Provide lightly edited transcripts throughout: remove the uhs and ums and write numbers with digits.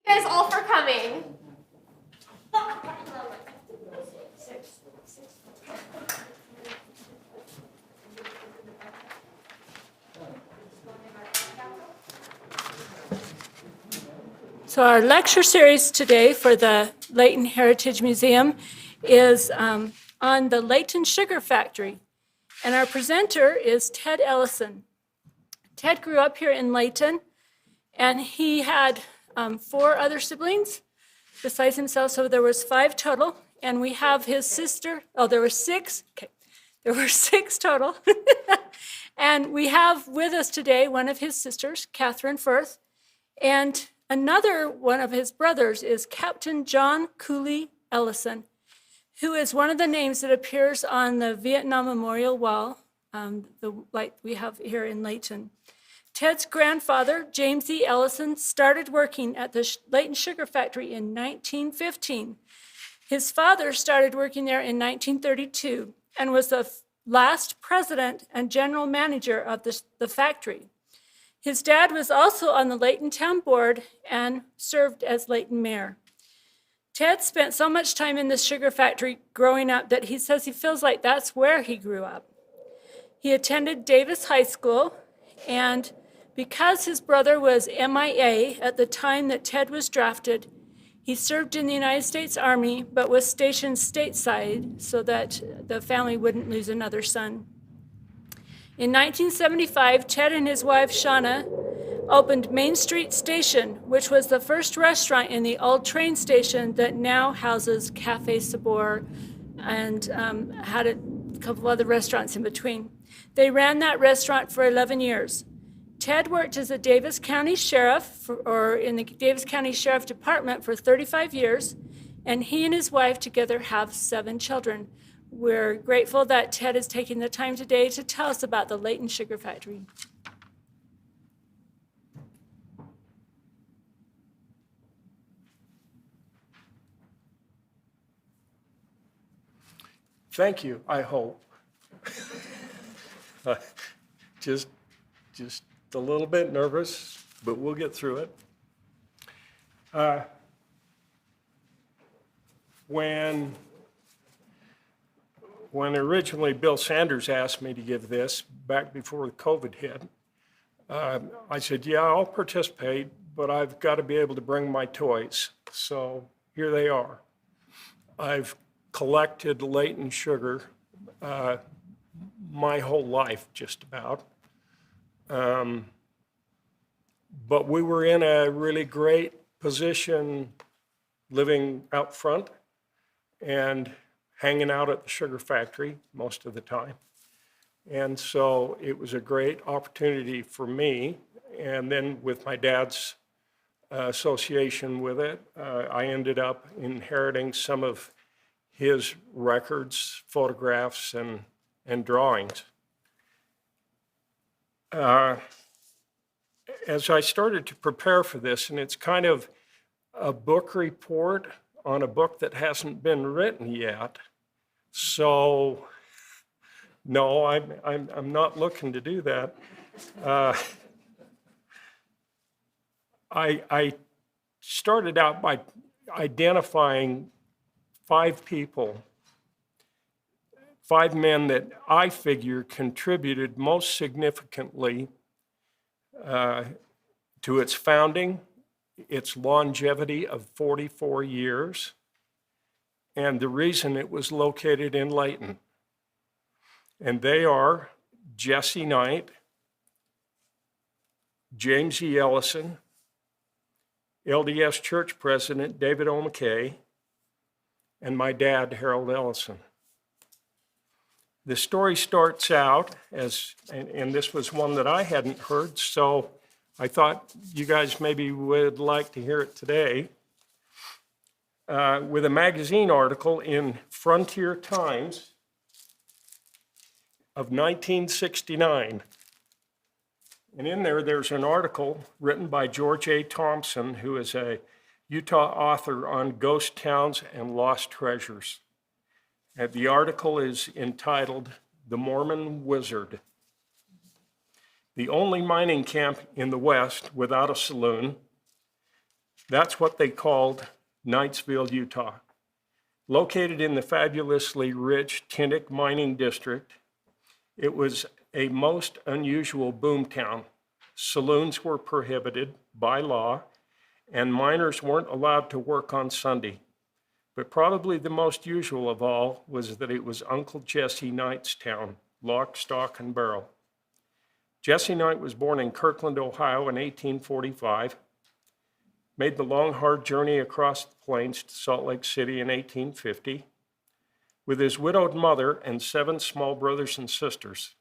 Guys all for coming. So our lecture series today for the Layton Heritage Museum is on the Layton Sugar Factory. And our presenter is Ted Ellison. Ted grew up here in Layton, and he had 4 other siblings besides himself, so there was 5 total. And we have his sister, there were 6. Okay, there were 6 total. And we have with us today one of his sisters, Catherine Firth, and another one of his brothers is Captain John Cooley Ellison, who is one of the names that appears on the Vietnam Memorial Wall, like we have here in Layton. Ted's grandfather, James E. Ellison, started working at the Layton Sugar Factory in 1915. His father started working there in 1932 and was the last president and general manager of the factory. His dad was also on the Layton Town Board and served as Layton Mayor. Ted spent so much time in the sugar factory growing up that he says he feels like that's where he grew up. He attended Davis High School, and because his brother was MIA at the time that Ted was drafted, he served in the United States Army but was stationed stateside so that the family wouldn't lose another son. In 1975, Ted and his wife, Shauna, opened Main Street Station, which was the first restaurant in the old train station that now houses Cafe Sabor and had a couple other restaurants in between. They ran that restaurant for 11 years. Ted worked as a Davis County Sheriff, or in the Davis County Sheriff Department for 35 years, and he and his wife together have 7 children. We're grateful that Ted is taking the time today to tell us about the Layton Sugar Factory. Thank you, I hope. Just a little bit nervous, but we'll get through it. When originally Bill Sanders asked me to give this, back before COVID hit, I said, yeah, I'll participate, but I've got to be able to bring my toys. So here they are. I've collected Layton sugar my whole life, just about. But we were in a really great position living out front and hanging out at the sugar factory most of the time. And so it was a great opportunity for me. And then with my dad's association with it, I ended up inheriting some of his records, photographs, and drawings. As I started to prepare for this, and it's kind of a book report on a book that hasn't been written yet, so no, I'm not looking to do that. I started out by identifying 5 people, 5 men that I figure contributed most significantly to its founding, its longevity of 44 years, and the reason it was located in Layton. And they are Jesse Knight, James E. Ellison, LDS Church President David O. McKay, and my dad, Harold Ellison. The story starts out as, and this was one that I hadn't heard, so I thought you guys maybe would like to hear it today, with a magazine article in Frontier Times of 1969. And in there's an article written by George A. Thompson, who is a Utah author on ghost towns and lost treasures. And the article is entitled, "The Mormon Wizard." The only mining camp in the West without a saloon, That's what they called Knightsville, Utah. Located in the fabulously rich Tintic mining district, it was a most unusual boomtown. Saloons were prohibited by law, and miners weren't allowed to work on Sunday. But probably the most usual of all was that it was Uncle Jesse Knight's town, lock, stock, and barrel. Jesse Knight was born in Kirkland, Ohio in 1845, made the long, hard journey across the plains to Salt Lake City in 1850 with his widowed mother and 7 small brothers and sisters.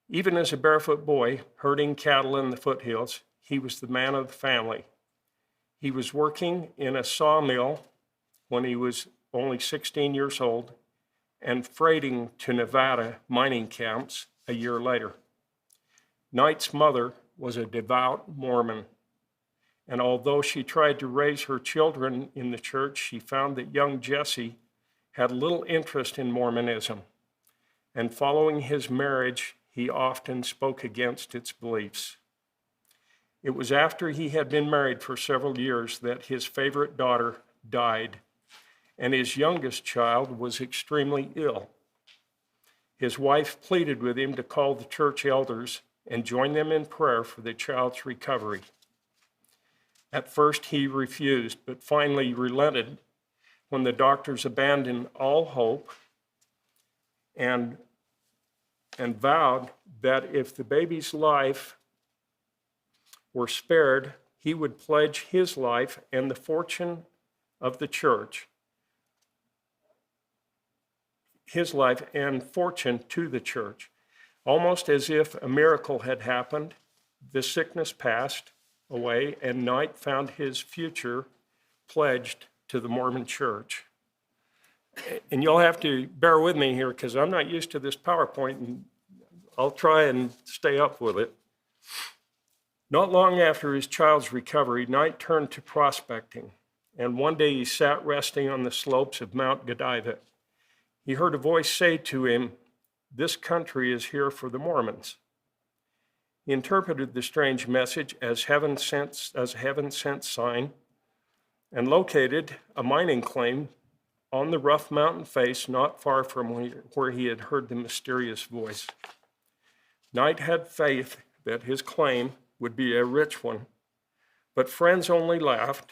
Even as a barefoot boy, herding cattle in the foothills, he was the man of the family. He was working in a sawmill when he was only 16 years old and freighting to Nevada mining camps a year later. Knight's mother was a devout Mormon, and although she tried to raise her children in the church, she found that young Jesse had little interest in Mormonism, and following his marriage, he often spoke against its beliefs. It was after he had been married for several years that his favorite daughter died, and his youngest child was extremely ill. His wife pleaded with him to call the church elders and join them in prayer for the child's recovery. At first, he refused, but finally relented when the doctors abandoned all hope and vowed that if the baby's life were spared, he would pledge his life and the fortune of the church, his life and fortune to the church. Almost as if a miracle had happened, the sickness passed away, and Knight found his future pledged to the Mormon Church. And you'll have to bear with me here because I'm not used to this PowerPoint, and I'll try and stay up with it. Not long after his child's recovery, Knight turned to prospecting, and one day he sat resting on the slopes of Mount Godiva. He heard a voice say to him, "This country is here for the Mormons." He interpreted the strange message as a heaven-sent sign and located a mining claim on the rough mountain face not far from where he had heard the mysterious voice. Knight had faith that his claim would be a rich one, but friends only laughed,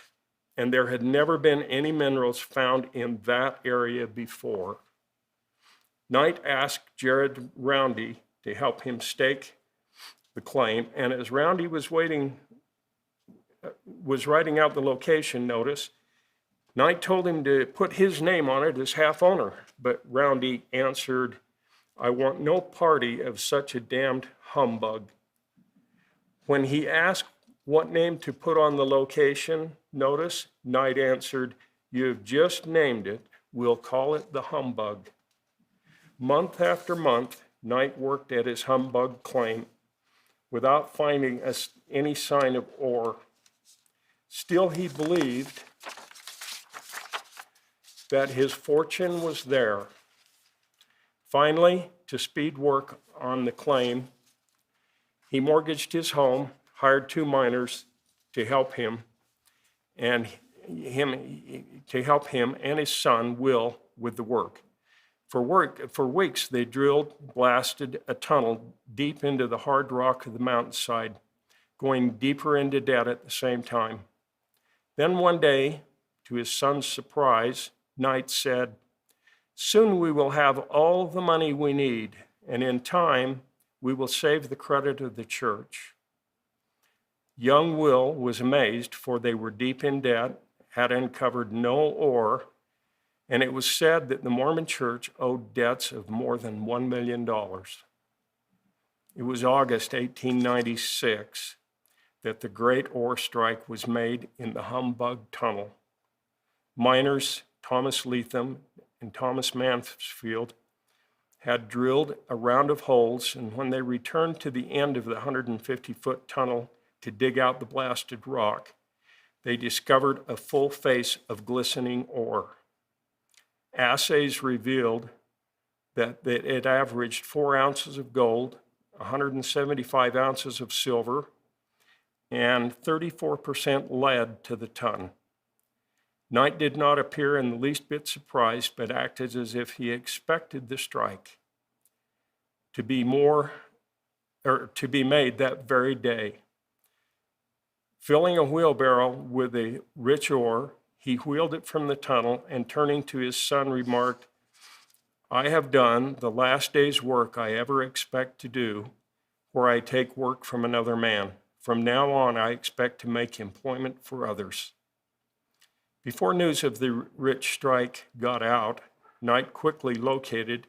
and there had never been any minerals found in that area before. Knight asked Jared Roundy to help him stake the claim, and as Roundy was writing out the location notice, Knight told him to put his name on it as half owner, but Roundy answered, "I want no party of such a damned humbug." When he asked what name to put on the location notice, Knight answered, "You've just named it. We'll call it the Humbug." Month after month, Knight worked at his humbug claim without finding any sign of ore. Still, he believed that his fortune was there. Finally, to speed work on the claim, he mortgaged his home, hired 2 miners to help him and his son, Will, with the work. For weeks, they blasted a tunnel deep into the hard rock of the mountainside, going deeper into debt at the same time. Then one day, to his son's surprise, Knight said, "Soon we will have all the money we need, and in time, we will save the credit of the church." Young Will was amazed, for they were deep in debt, had uncovered no ore, and it was said that the Mormon Church owed debts of more than $1 million. It was August 1896 that the great ore strike was made in the Humbug Tunnel. Miners Thomas Leatham and Thomas Mansfield had drilled a round of holes, and when they returned to the end of the 150-foot tunnel to dig out the blasted rock, they discovered a full face of glistening ore. Assays revealed that it averaged 4 ounces of gold, 175 ounces of silver, and 34% lead to the ton. Knight did not appear in the least bit surprised, but acted as if he expected the strike to be made that very day. Filling a wheelbarrow with a rich ore, he wheeled it from the tunnel and turning to his son remarked, "I have done the last day's work I ever expect to do, where I take work from another man. From now on, I expect to make employment for others." Before news of the rich strike got out, Knight quickly located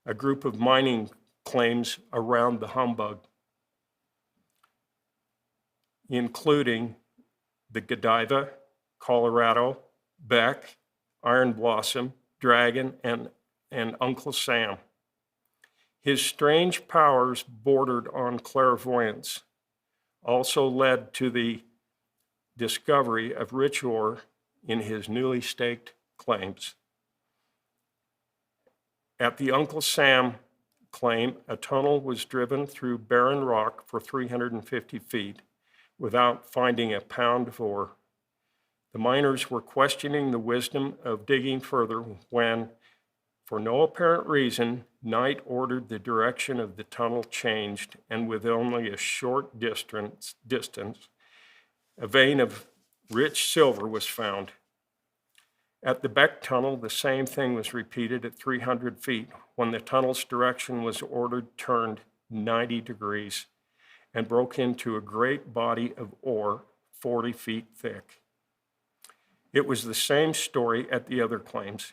a group of mining claims around the humbug, including the Godiva, Colorado, Beck, Iron Blossom, Dragon, and Uncle Sam. His strange powers bordered on clairvoyance, also led to the discovery of rich ore in his newly staked claims. At the Uncle Sam claim, a tunnel was driven through barren rock for 350 feet without finding a pound of ore. The miners were questioning the wisdom of digging further when, for no apparent reason, Knight ordered the direction of the tunnel changed, and with only a short distance, a vein of rich silver was found. At the Beck Tunnel, the same thing was repeated at 300 feet when the tunnel's direction was ordered turned 90 degrees and broke into a great body of ore 40 feet thick. It was the same story at the other claims.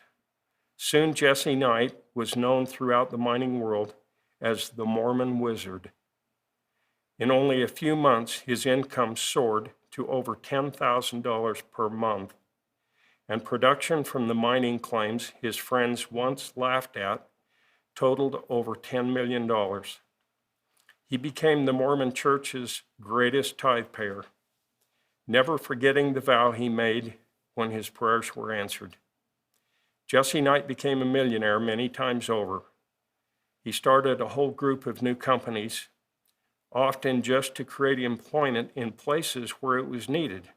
Soon Jesse Knight was known throughout the mining world as the Mormon Wizard. In only a few months, his income soared to over $10,000 per month, and production from the mining claims his friends once laughed at totaled over $10 million. He became the Mormon Church's greatest tithe payer, never forgetting the vow he made when his prayers were answered. Jesse Knight became a millionaire many times over. He started a whole group of new companies, often just to create employment in places where it was needed.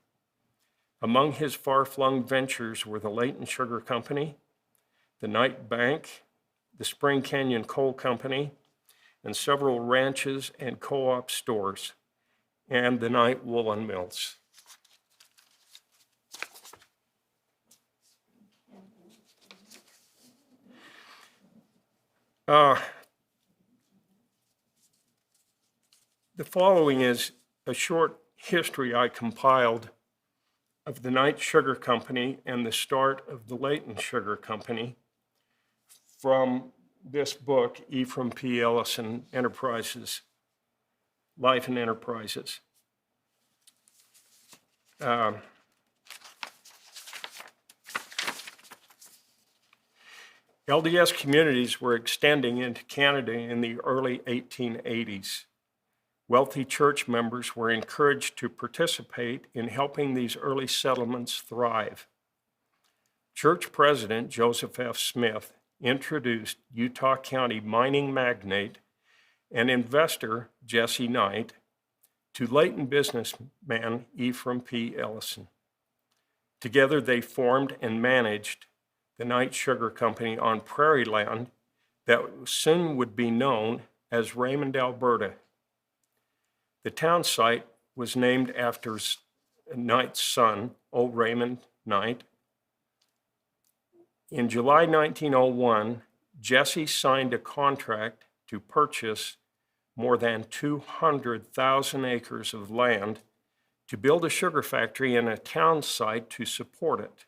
Among his far-flung ventures were the Layton Sugar Company, the Knight Bank, the Spring Canyon Coal Company, and several ranches and co-op stores, and the Knight Woolen Mills. The following is a short history I compiled of the Knight Sugar Company and the start of the Layton Sugar Company from this book, Ephraim P. Ellison Enterprises, Life and Enterprises. LDS communities were extending into Canada in the early 1880s. Wealthy church members were encouraged to participate in helping these early settlements thrive. Church President Joseph F. Smith introduced Utah County mining magnate and investor Jesse Knight to Layton businessman Ephraim P. Ellison. Together they formed and managed the Knight Sugar Company on prairie land that soon would be known as Raymond, Alberta. The town site was named after Knight's son, old Raymond Knight. In July 1901, Jesse signed a contract to purchase more than 200,000 acres of land to build a sugar factory and a town site to support it.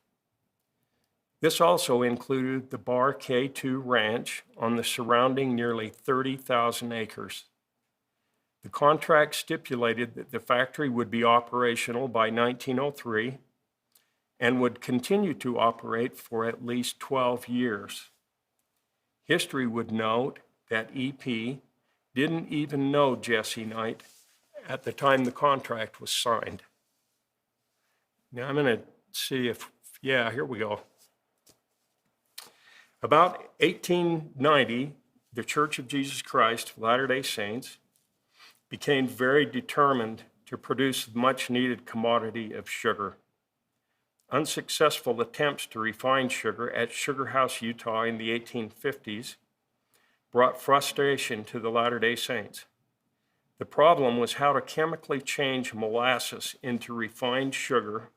This also included the Bar K2 Ranch on the surrounding nearly 30,000 acres. The contract stipulated that the factory would be operational by 1903 and would continue to operate for at least 12 years. History would note that EP didn't even know Jesse Knight at the time the contract was signed. Now I'm going to see if, here we go. About 1890, the Church of Jesus Christ of Latter-day Saints became very determined to produce the much-needed commodity of sugar. Unsuccessful attempts to refine sugar at Sugar House, Utah in the 1850s brought frustration to the Latter-day Saints. The problem was how to chemically change molasses into refined sugar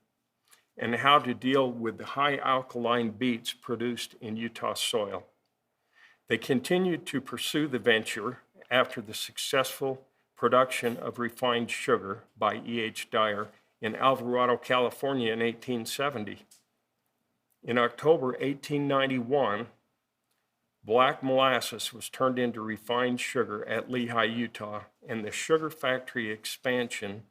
and how to deal with the high alkaline beets produced in Utah soil. They continued to pursue the venture after the successful production of refined sugar by E.H. Dyer in Alvarado, California in 1870. In October 1891, black molasses was turned into refined sugar at Lehi, Utah, and the sugar factory expansion,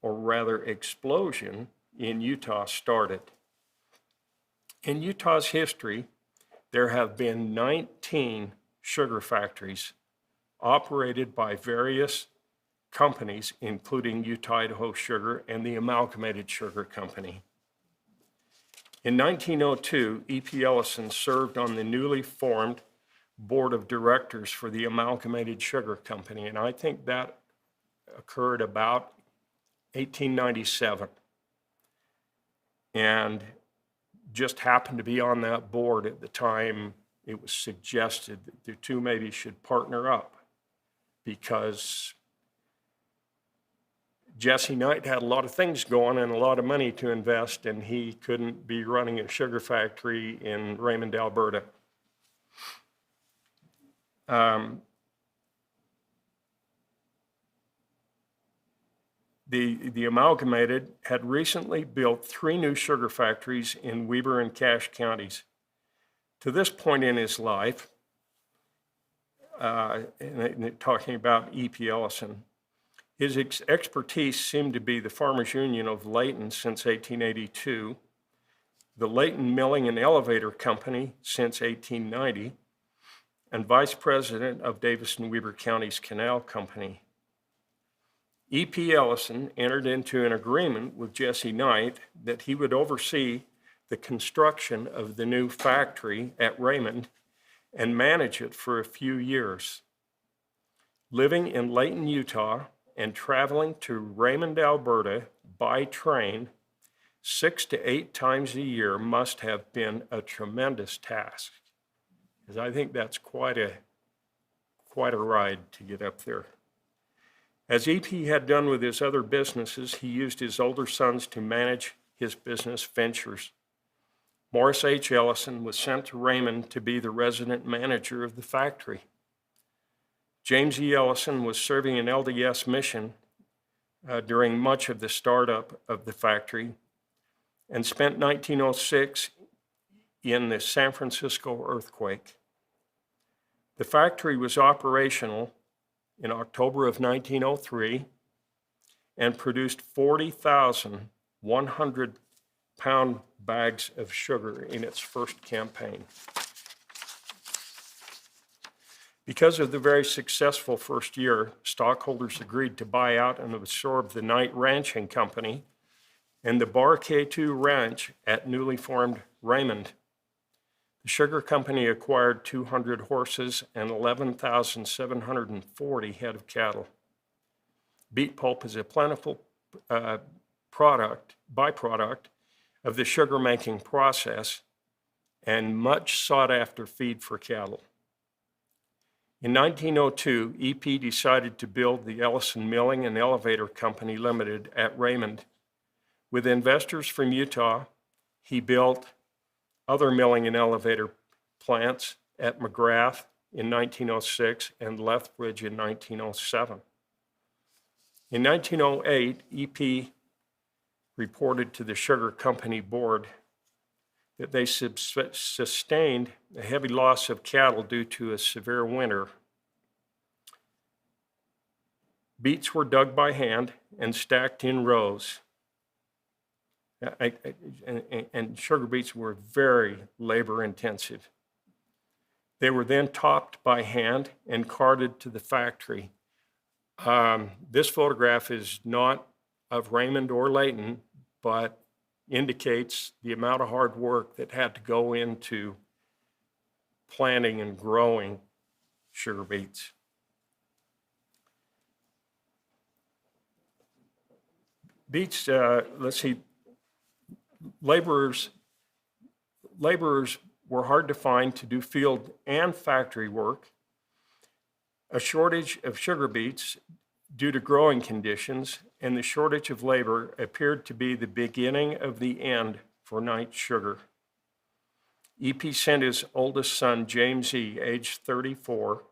or rather explosion, in Utah started. In Utah's history, there have been 19 sugar factories operated by various companies, including Utah-Idaho Sugar and the Amalgamated Sugar Company. In 1902, E.P. Ellison served on the newly formed board of directors for the Amalgamated Sugar Company, and I think that occurred about 1897. And just happened to be on that board at the time it was suggested that the two maybe should partner up, because Jesse Knight had a lot of things going and a lot of money to invest, and he couldn't be running a sugar factory in Raymond, Alberta. The Amalgamated had recently built 3 new sugar factories in Weber and Cache counties. To this point in his life, and talking about E.P. Ellison, his expertise seemed to be the Farmers Union of Layton since 1882, the Layton Milling and Elevator Company since 1890, and vice president of Davis and Weber County's Canal Company. E.P. Ellison entered into an agreement with Jesse Knight that he would oversee the construction of the new factory at Raymond and manage it for a few years. Living in Layton, Utah, and traveling to Raymond, Alberta by train 6 to 8 times a year must have been a tremendous task, because I think that's quite a ride to get up there. As E.P. had done with his other businesses, he used his older sons to manage his business ventures. Morris H. Ellison was sent to Raymond to be the resident manager of the factory. James E. Ellison was serving an LDS mission during much of the startup of the factory and spent 1906 in the San Francisco earthquake. The factory was operational in October of 1903 and produced 40,100 pound bags of sugar in its first campaign. Because of the very successful first year, stockholders agreed to buy out and absorb the Knight Ranching Company and the Bar K2 Ranch at newly formed Raymond. The sugar company acquired 200 horses and 11,740 head of cattle. Beet pulp is a plentiful byproduct of the sugar-making process and much sought-after feed for cattle. In 1902, E.P. decided to build the Ellison Milling and Elevator Company Limited at Raymond. With investors from Utah, he built other milling and elevator plants at McGrath in 1906 and Lethbridge in 1907. In 1908, E.P. reported to the Sugar Company Board that they sustained a heavy loss of cattle due to a severe winter. Beets were dug by hand and stacked in rows. And sugar beets were very labor intensive. They were then topped by hand and carted to the factory. This photograph is not of Raymond or Layton, but indicates the amount of hard work that had to go into planting and growing sugar beets. Beats, let's see, laborers were hard to find to do field and factory work. A shortage of sugar beets due to growing conditions and the shortage of labor appeared to be the beginning of the end for night sugar. EP sent his oldest son, James E., age 34,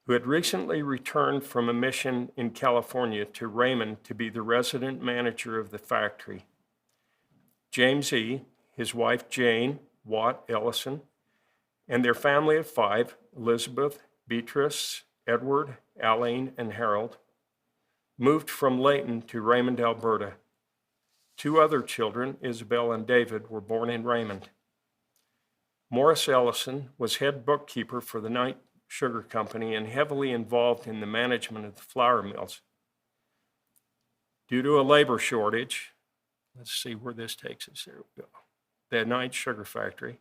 who had recently returned from a mission in California, to Raymond to be the resident manager of the factory. James E., his wife Jane Watt Ellison, and their family of 5, Elizabeth, Beatrice, Edward, Aline, and Harold, moved from Layton to Raymond, Alberta. 2 other children, Isabel and David, were born in Raymond. Morris Ellison was head bookkeeper for the Night Sugar Company and heavily involved in the management of the flour mills. Due to a labor shortage, let's see where this takes us. There we go. The Night Sugar Factory.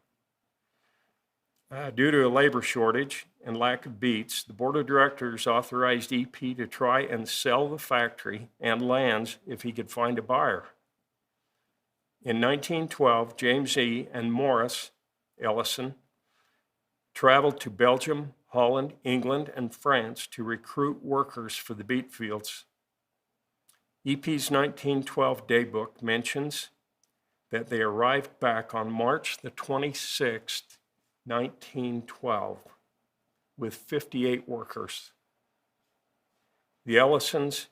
Due to a labor shortage and lack of beets, the board of directors authorized EP to try and sell the factory and lands if he could find a buyer. In 1912, James E. and Morris Ellison traveled to Belgium, Holland, England, and France to recruit workers for the beet fields. EP's 1912 daybook mentions that they arrived back on March the 26th, 1912, with 58 workers. The Ellisons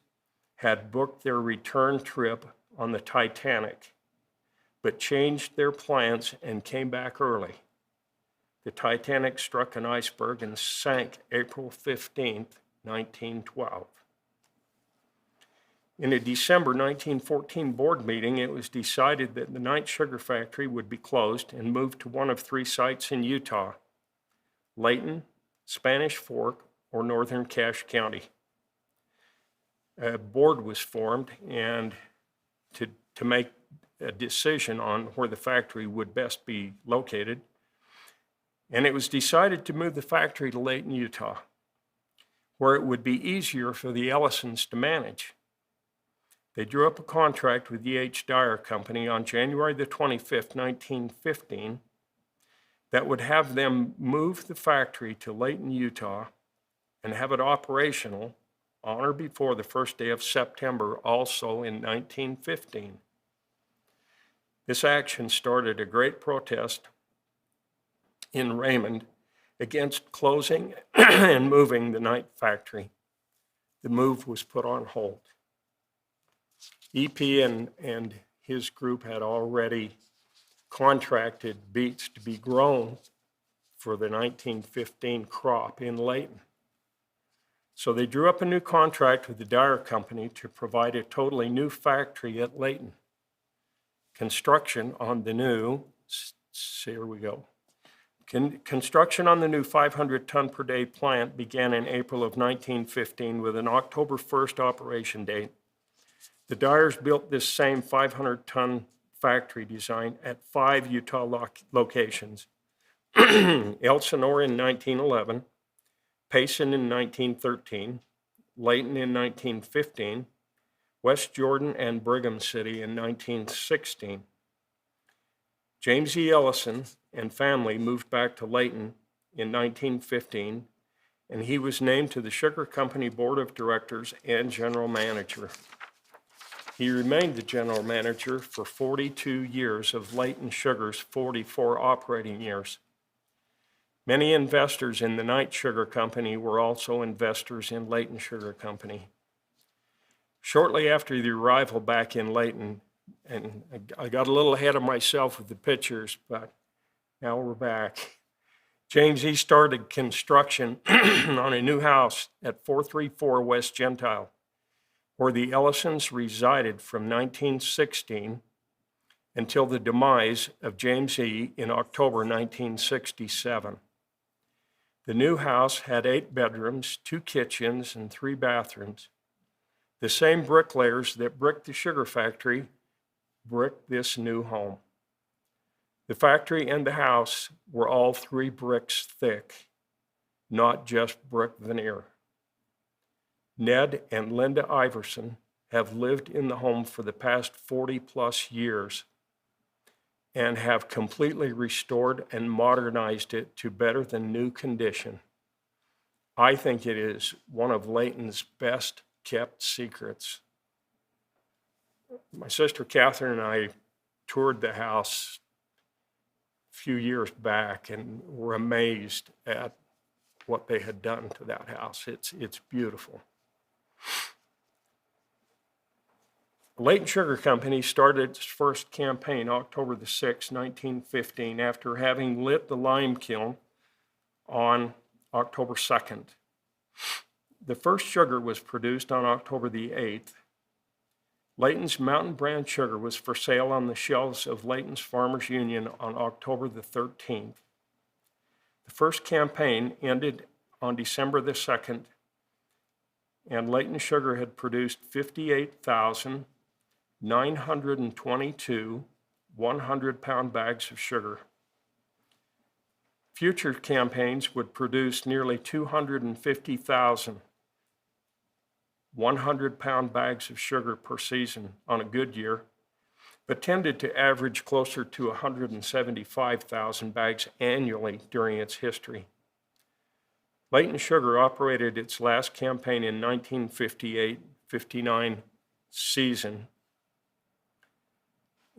had booked their return trip on the Titanic, but changed their plans and came back early. The Titanic struck an iceberg and sank April 15th, 1912. In a December 1914 board meeting, it was decided that the Night Sugar Factory would be closed and moved to one of 3 sites in Utah: Layton, Spanish Fork, or northern Cache County. A board was formed and to make a decision on where the factory would best be located. And it was decided to move the factory to Layton, Utah, where it would be easier for the Ellisons to manage. They drew up a contract with E.H. Dyer Company on January the 25th, 1915, that would have them move the factory to Layton, Utah, and have it operational on or before the first day of September, also in 1915. This action started a great protest in Raymond against closing and moving the night factory. The move was put on hold. EP and his group had already contracted beets to be grown for the 1915 crop in Layton. So they drew up a new contract with the Dyer Company to provide a totally new factory at Layton. Construction on the new, here we go. Construction on the new 500-ton per day plant began in April of 1915 with an October 1st operation date. The Dyers built this same 500-ton factory design at 5 Utah locations: Elsinore in 1911, Payson in 1913, Layton in 1915, West Jordan and Brigham City in 1916. James E. Ellison and family moved back to Layton in 1915, and he was named to the Sugar Company Board of Directors and General Manager. He remained the General Manager for 42 years of Layton Sugar's 44 operating years. Many investors in the Night Sugar Company were also investors in Layton Sugar Company. Shortly after the arrival back in Layton, and I got a little ahead of myself with the pictures, but now we're back. James E. started construction on a new house at 434 West Gentile, where the Ellisons resided from 1916 until the demise of James E. in October 1967. The new house had 8 bedrooms, 2 kitchens, and 3 bathrooms. The same bricklayers that bricked the sugar factory bricked this new home. The factory and the house were all 3 bricks thick, not just brick veneer. Ned and Linda Iverson have lived in the home for the past 40-plus years and have completely restored and modernized it to better than new condition. I think it is one of Layton's best kept secrets. My sister Catherine and I toured the house a few years back and were amazed at what they had done to that house. It's beautiful. The Layton Sugar Company started its first campaign October the 6th, 1915, after having lit the lime kiln on October 2nd. The first sugar was produced on October the 8th. Layton's Mountain Brand sugar was for sale on the shelves of Layton's Farmers Union on October the 13th. The first campaign ended on December the 2nd, and Layton Sugar had produced 58,922 100-pound bags of sugar. Future campaigns would produce nearly 250,000 100-pound bags of sugar per season on a good year, but tended to average closer to 175,000 bags annually during its history. Layton Sugar operated its last campaign in 1958-59 season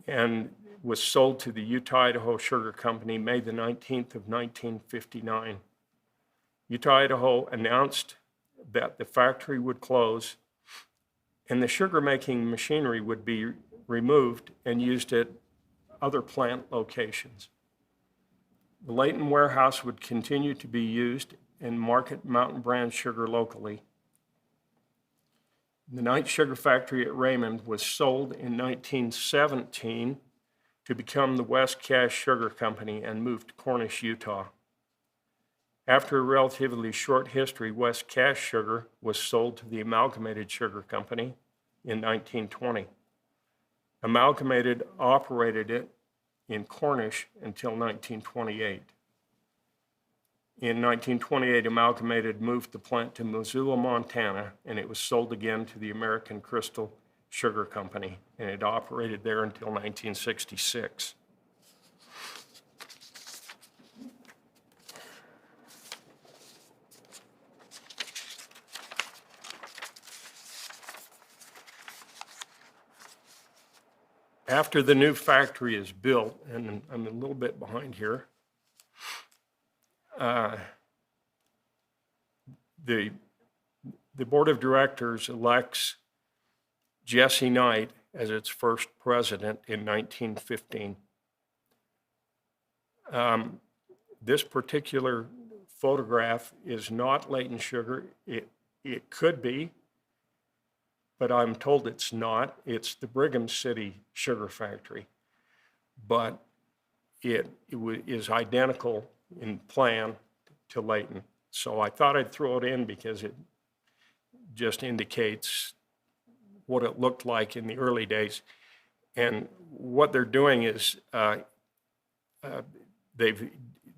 and was sold to the Utah-Idaho Sugar Company May the 19th of 1959. Utah-Idaho announced that the factory would close and the sugar-making machinery would be removed and used at other plant locations. The Layton warehouse would continue to be used and market Mountain Brand sugar locally. The Knight Sugar Factory at Raymond was sold in 1917 to become the West Cache Sugar Company and moved to Cornish, Utah. After a relatively short history, West Cache Sugar was sold to the Amalgamated Sugar Company in 1920. Amalgamated operated it in Cornish until 1928. In 1928, Amalgamated moved the plant to Missoula, Montana, and it was sold again to the American Crystal Sugar Company, and it operated there until 1966. After the new factory is built, and I'm a little bit behind here, the board of directors elects Jesse Knight as its first president in 1915. This particular photograph is not Layton Sugar. It could be, but I'm told it's not. It's the Brigham City Sugar Factory, but it is identical in plan to Layton. So I thought I'd throw it in because it just indicates what it looked like in the early days. And what they're doing is they've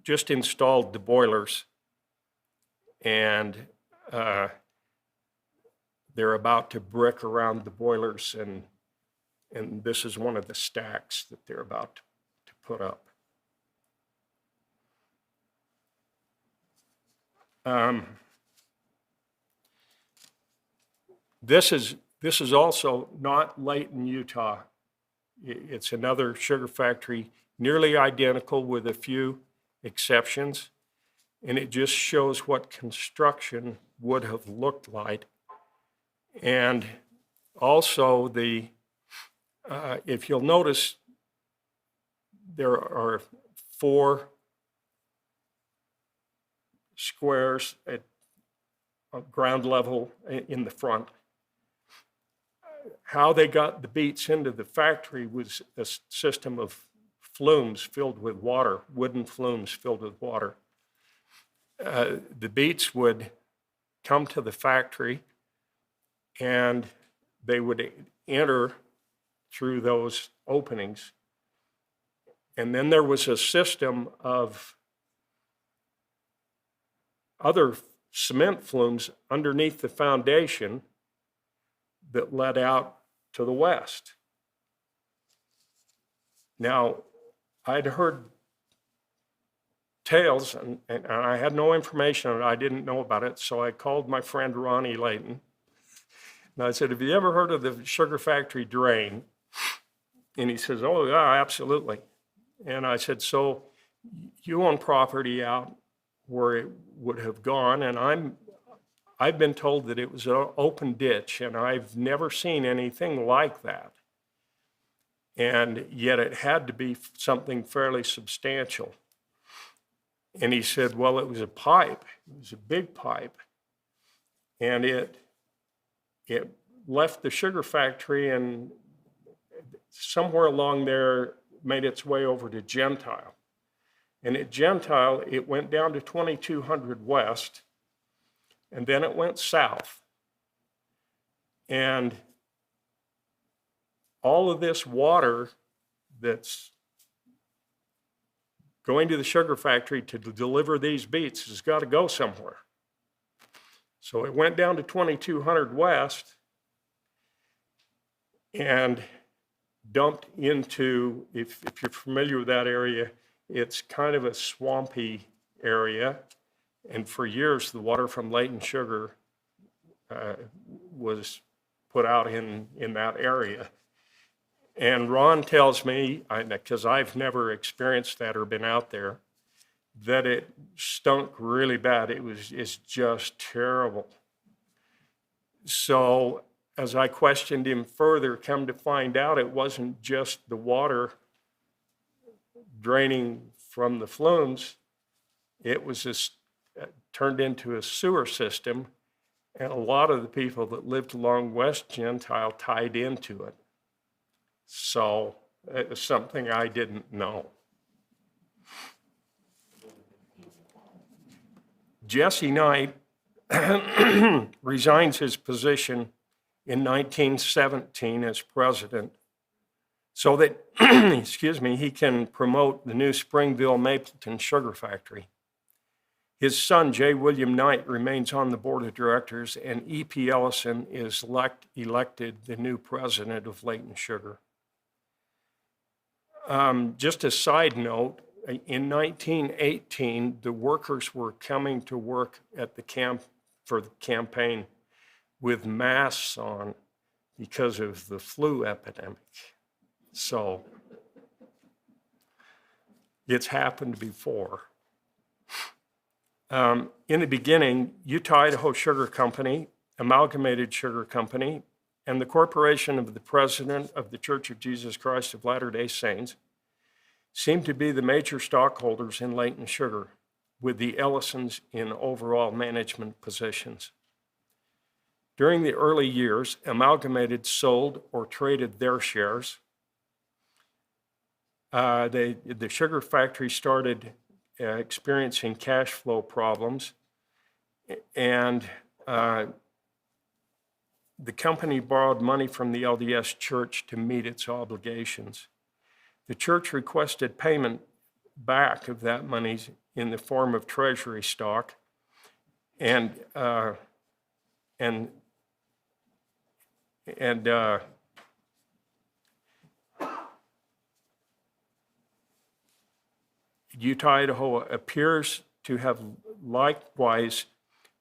just installed the boilers, and they're about to brick around the boilers, and this is one of the stacks that they're about to put up. This is also not Layton, Utah. It's another sugar factory, nearly identical with a few exceptions, and it just shows what construction would have looked like. And also if you'll notice, there are 4 squares at ground level in the front. How they got the beets into the factory was a system of flumes filled with water, wooden flumes filled with water. The beets would come to the factory and they would enter through those openings. And then there was a system of other cement flumes underneath the foundation that led out to the west. Now, I'd heard tales, and I had no information on it. I didn't know about it, so I called my friend Ronnie Layton. And I said, have you ever heard of the sugar factory drain? And he says, oh, yeah, absolutely. And I said, so you own property out where it would have gone, and I've been told that it was an open ditch, and I've never seen anything like that. And yet it had to be something fairly substantial. And he said, well, it was a pipe. It was a big pipe. And it left the sugar factory and somewhere along there made its way over to Gentile. And at Gentile, it went down to 2200 West, and then it went south. And all of this water that's going to the sugar factory to deliver these beets has got to go somewhere. So it went down to 2200 West and dumped into, if you're familiar with that area, it's kind of a swampy area. And for years, the water from Layton Sugar was put out in that area. And Ron tells me, because I've never experienced that or been out there, that it stunk really bad. It's just terrible. So as I questioned him further, come to find out it wasn't just the water draining from the flumes. It was turned into a sewer system, and a lot of the people that lived along West Gentile tied into it. So it was something I didn't know. Jesse Knight resigns his position in 1917 as president so that, he can promote the new Springville Mapleton Sugar Factory. His son, J. William Knight, remains on the board of directors, and E.P. Ellison is elected the new president of Layton Sugar. Just a side note, in 1918, the workers were coming to work at the camp for the campaign with masks on because of the flu epidemic. So it's happened before. In the beginning, Utah Idaho Sugar Company, Amalgamated Sugar Company, and the Corporation of the President of the Church of Jesus Christ of Latter-day Saints seem to be the major stockholders in Layton Sugar, with the Ellisons in overall management positions. During the early years, Amalgamated sold or traded their shares. The sugar factory started experiencing cash flow problems, and the company borrowed money from the LDS Church to meet its obligations. The church requested payment back of that money in the form of treasury stock, and Utah Idaho appears to have likewise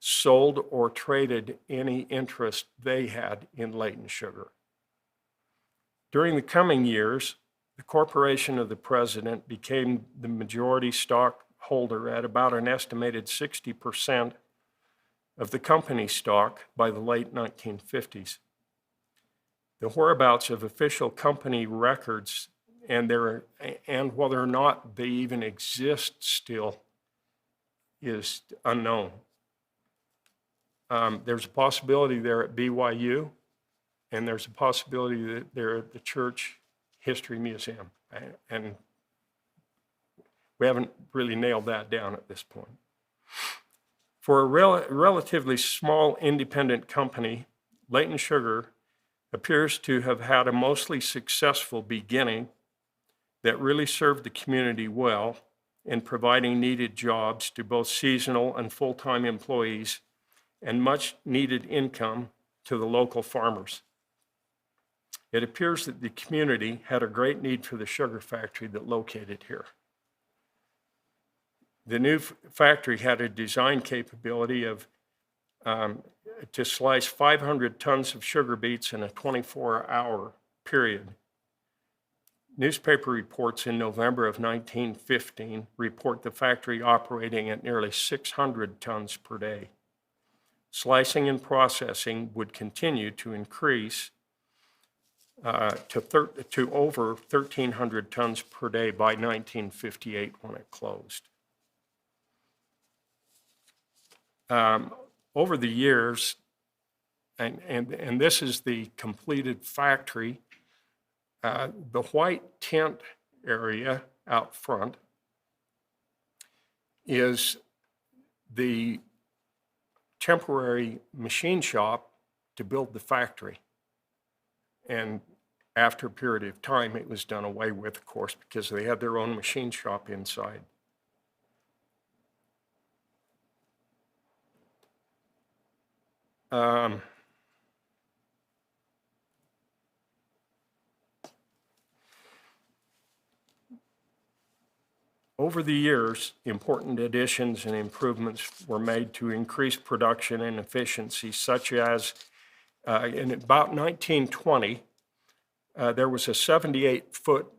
sold or traded any interest they had in Layton Sugar. During the coming years, the Corporation of the President became the majority stockholder at about an estimated 60% of the company stock by the late 1950s. The whereabouts of official company records and whether or not they even exist still is unknown. There's a possibility they're at BYU, and there's a possibility that they're at the Church History Museum, and we haven't really nailed that down at this point. For a relatively small independent company, Layton Sugar appears to have had a mostly successful beginning that really served the community well in providing needed jobs to both seasonal and full-time employees and much needed income to the local farmers. It appears that the community had a great need for the sugar factory that located here. The new factory had a design capability of to slice 500 tons of sugar beets in a 24-hour period. Newspaper reports in November of 1915 report the factory operating at nearly 600 tons per day. Slicing and processing would continue to increase to over 1,300 tons per day by 1958 when it closed. Over the years, and this is the completed factory, the white tent area out front is the temporary machine shop to build the factory. And after a period of time, it was done away with, of course, because they had their own machine shop inside. Over the years, important additions and improvements were made to increase production and efficiency, such as in about 1920, there was a 78-foot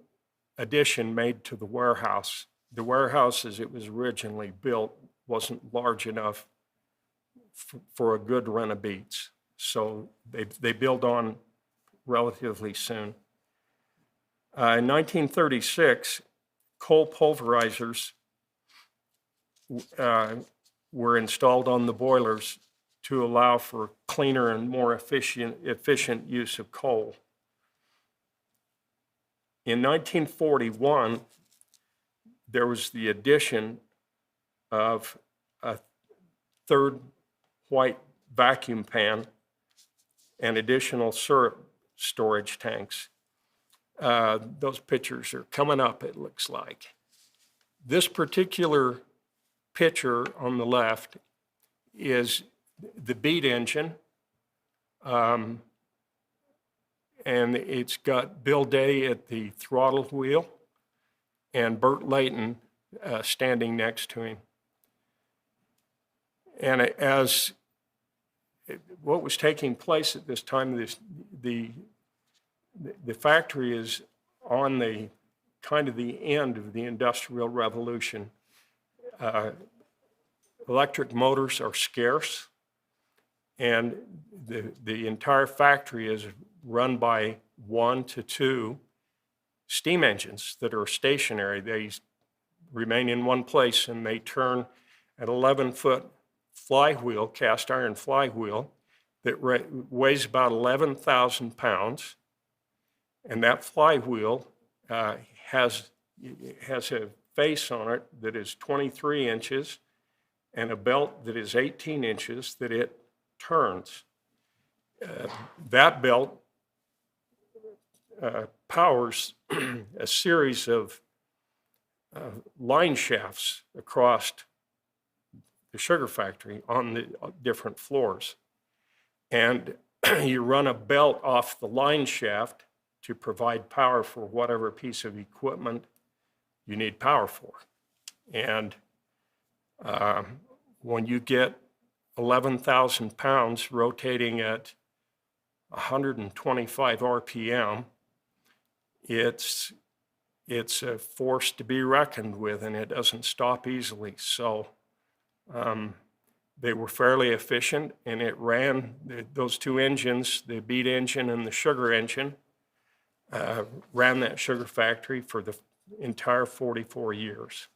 addition made to the warehouse. The warehouse, as it was originally built, wasn't large enough for a good run of beets. So they built on relatively soon. In 1936, coal pulverizers were installed on the boilers to allow for cleaner and more efficient use of coal. In 1941, there was the addition of a third white vacuum pan and additional syrup storage tanks. Those pictures are coming up, it looks like. This particular picture on the left is the beet engine, and it's got Bill Day at the throttle wheel and Bert Layton standing next to him. And as what was taking place at this time, the factory is on the kind of the end of the Industrial Revolution. Electric motors are scarce, and the entire factory is run by 1 to 2 steam engines that are stationary. They remain in one place, and they turn an 11-foot flywheel, cast iron flywheel, that weighs about 11,000 pounds. And that flywheel has a face on it that is 23 inches and a belt that is 18 inches that it turns. That belt powers a series of line shafts across the sugar factory on the different floors. And you run a belt off the line shaft to provide power for whatever piece of equipment you need power for. And when you get 11,000 pounds rotating at 125 RPM, it's a force to be reckoned with, and it doesn't stop easily. So they were fairly efficient, and it ran, those two engines, the beet engine and the sugar engine, ran that sugar factory for the entire 44 years.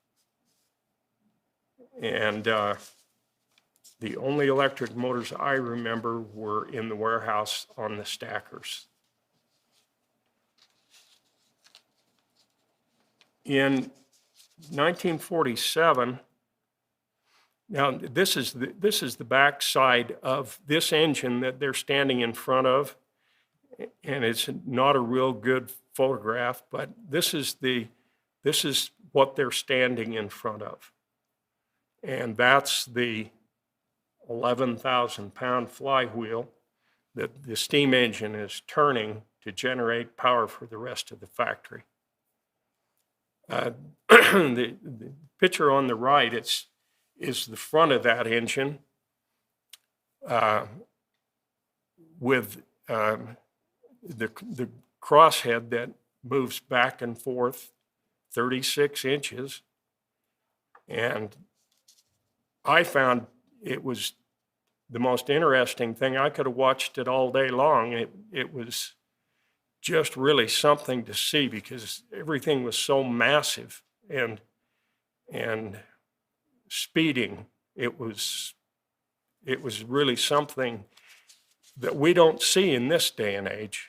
And the only electric motors I remember were in the warehouse on the stackers. In 1947, now this is the back side of this engine that they're standing in front of, and it's not a real good photograph, but this is what they're standing in front of. And that's the 11,000 pound flywheel that the steam engine is turning to generate power for the rest of the factory. The picture on the right is the front of that engine with the crosshead that moves back and forth 36 inches. And I found it was the most interesting thing. I could have watched it all day long. It was just really something to see because everything was so massive and speeding. It was really something that we don't see in this day and age.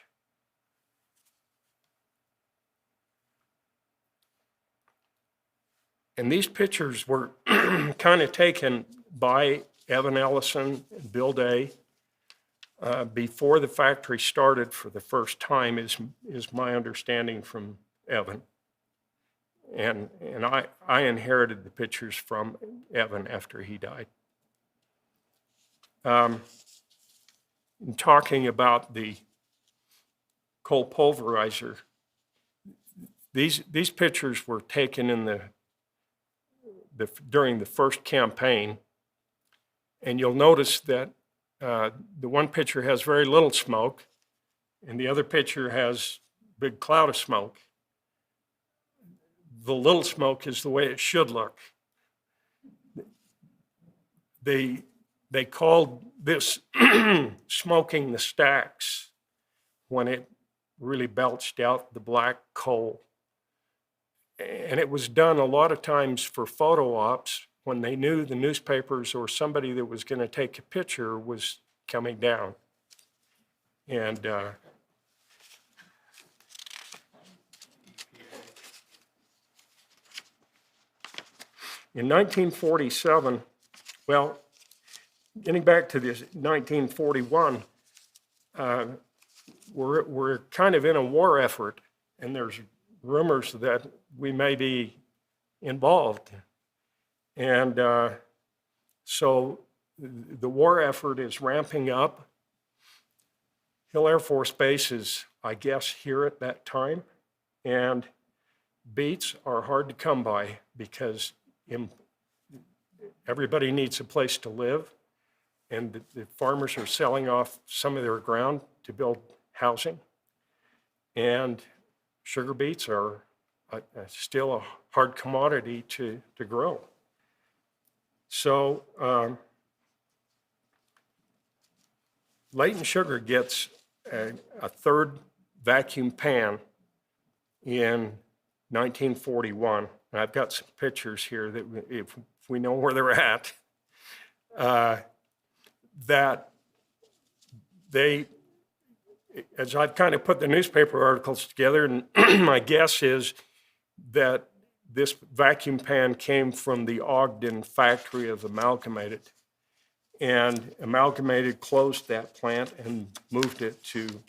And these pictures were kind of taken by Evan Ellison and Bill Day before the factory started for the first time, is my understanding from Evan. And I inherited the pictures from Evan after he died. In talking about the coal pulverizer, these pictures were taken in during the first campaign, and you'll notice that the one picture has very little smoke, and the other picture has a big cloud of smoke. The little smoke is the way it should look. They called this smoking the stacks when it really belched out the black coal. And it was done a lot of times for photo ops when they knew the newspapers or somebody that was going to take a picture was coming down. And in 1947, well, getting back to this 1941, we're kind of in a war effort, and there's rumors that we may be involved. And so the war effort is ramping up. Hill Air Force Base is, I guess, here at that time. And beets are hard to come by because everybody needs a place to live. And the farmers are selling off some of their ground to build housing. And sugar beets are still a hard commodity to grow. So Layton Sugar gets a third vacuum pan in 1941. And I've got some pictures here that if we know where they're at, that they, as I've kind of put the newspaper articles together, and my guess is that this vacuum pan came from the Ogden factory of Amalgamated. And Amalgamated closed that plant and moved it to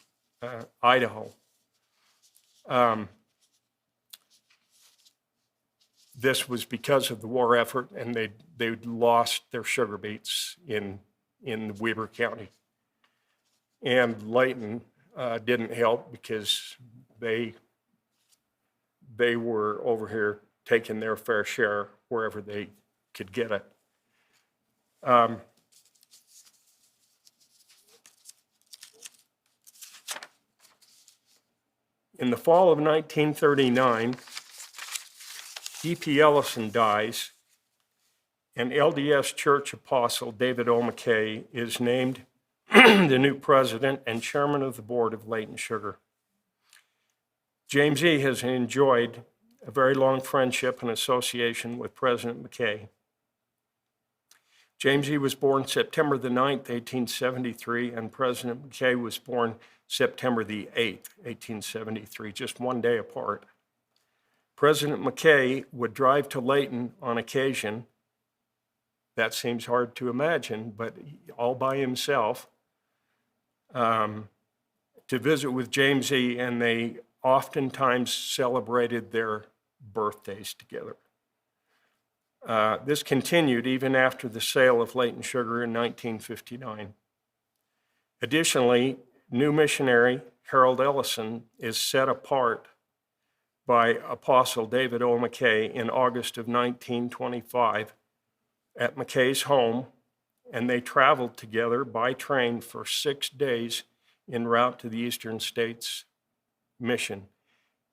Idaho. This was because of the war effort, and they lost their sugar beets in Weber County. And Layton didn't help because they were over here taking their fair share wherever they could get it. In the fall of 1939, E.P. Ellison dies, and LDS Church Apostle David O. McKay is named the new president and chairman of the board of Layton Sugar. James E. has enjoyed a very long friendship and association with President McKay. James E. was born September the 9th, 1873, and President McKay was born September the 8th, 1873, just one day apart. President McKay would drive to Layton on occasion. That seems hard to imagine, but all by himself, to visit with James E., and they oftentimes celebrated their birthdays together. This continued even after the sale of Layton Sugar in 1959. Additionally, new missionary Harold Ellison, is set apart by Apostle David O. McKay in August of 1925 at McKay's home, and they traveled together by train for 6 days en route to the Eastern States mission.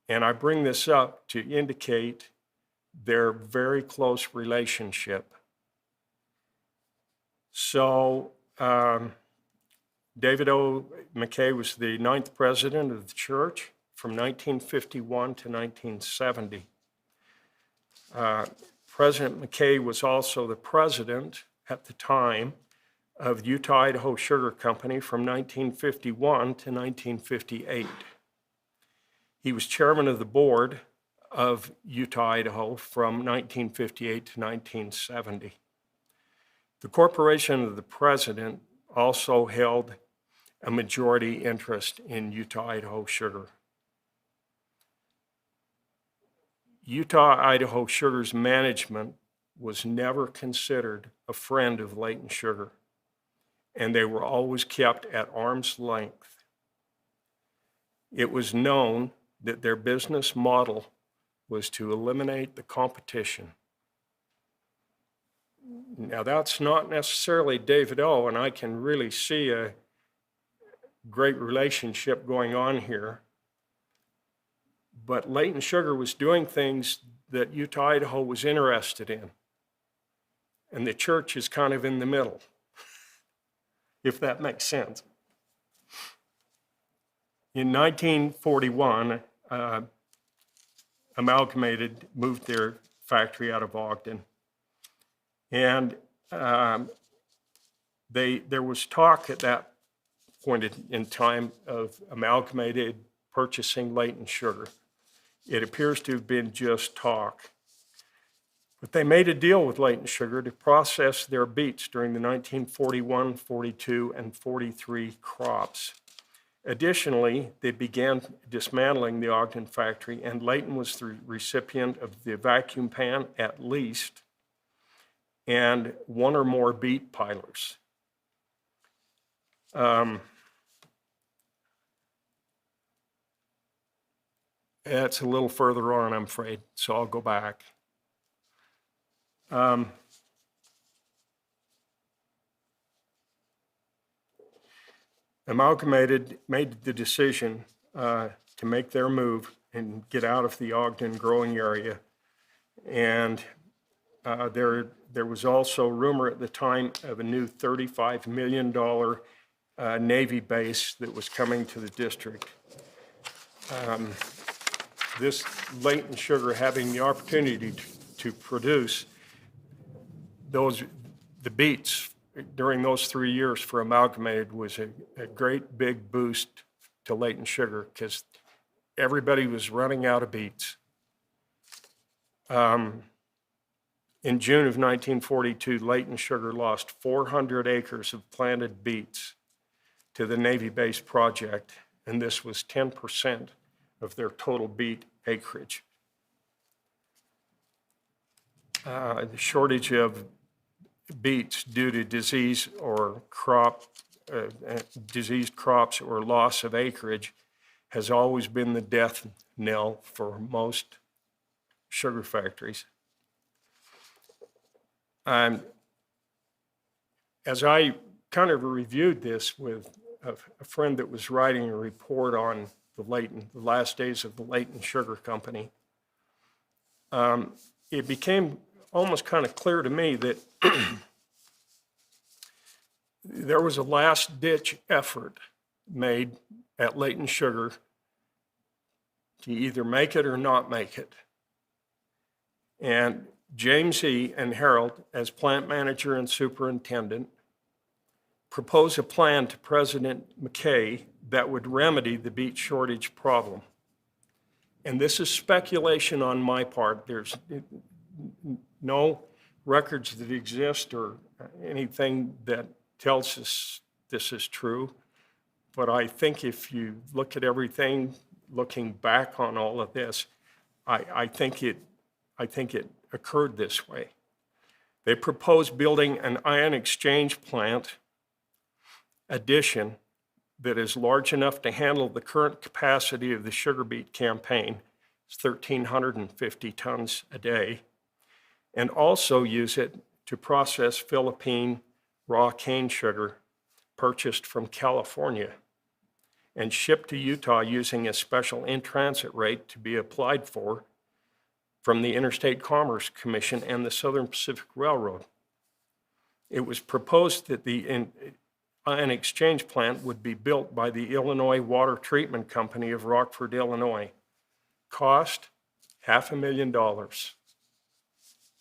And I bring this up to indicate their very close relationship. So David O. McKay was the 9th president of the church from 1951 to 1970. President McKay was also the president at the time of Utah-Idaho Sugar Company from 1951 to 1958. He was chairman of the board of Utah-Idaho from 1958 to 1970. The corporation of the president also held a majority interest in Utah-Idaho Sugar. Utah-Idaho Sugar's management was never considered a friend of Layton Sugar, and they were always kept at arm's length. It was known that their business model was to eliminate the competition. Now, that's not necessarily David O., and I can really see a great relationship going on here. But Layton Sugar was doing things that Utah-Idaho was interested in, and the church is kind of in the middle, if that makes sense. In 1941, Amalgamated moved their factory out of Ogden. And there was talk at that point in time of Amalgamated purchasing Layton Sugar. It appears to have been just talk. But they made a deal with Layton Sugar to process their beets during the 1941, 42, and 43 crops. Additionally, they began dismantling the Ogden factory, and Layton was the recipient of the vacuum pan at least, and one or more beet pilers. It's a little further on, I'm afraid, so I'll go back. Amalgamated made the decision to make their move and get out of the Ogden growing area. And there was also rumor at the time of a new $35 million Navy base that was coming to the district. This Layton Sugar having the opportunity to produce the beets during those 3 years for Amalgamated was a great big boost to Layton Sugar because everybody was running out of beets. In June of 1942, Layton Sugar lost 400 acres of planted beets to the Navy base project, and this was 10% of their total beet acreage. The shortage of beets due to disease or diseased crops or loss of acreage has always been the death knell for most sugar factories. As I kind of reviewed this with a friend that was writing a report on the last days of the Layton Sugar Company, it became almost kind of clear to me that there was a last-ditch effort made at Layton Sugar to either make it or not make it. And James E. and Harold, as plant manager and superintendent, proposed a plan to President McKay that would remedy the beet shortage problem. And this is speculation on my part. There's no records that exist or anything that tells us this is true. But I think if you look at everything, looking back on all of this, I think it occurred this way. They proposed building an ion exchange plant addition that is large enough to handle the current capacity of the sugar beet campaign. It's 1,350 tons a day, and also use it to process Philippine raw cane sugar purchased from California and shipped to Utah using a special in-transit rate to be applied for from the Interstate Commerce Commission and the Southern Pacific Railroad. It was proposed that the ion exchange plant would be built by the Illinois Water Treatment Company of Rockford, Illinois. Cost, $500,000.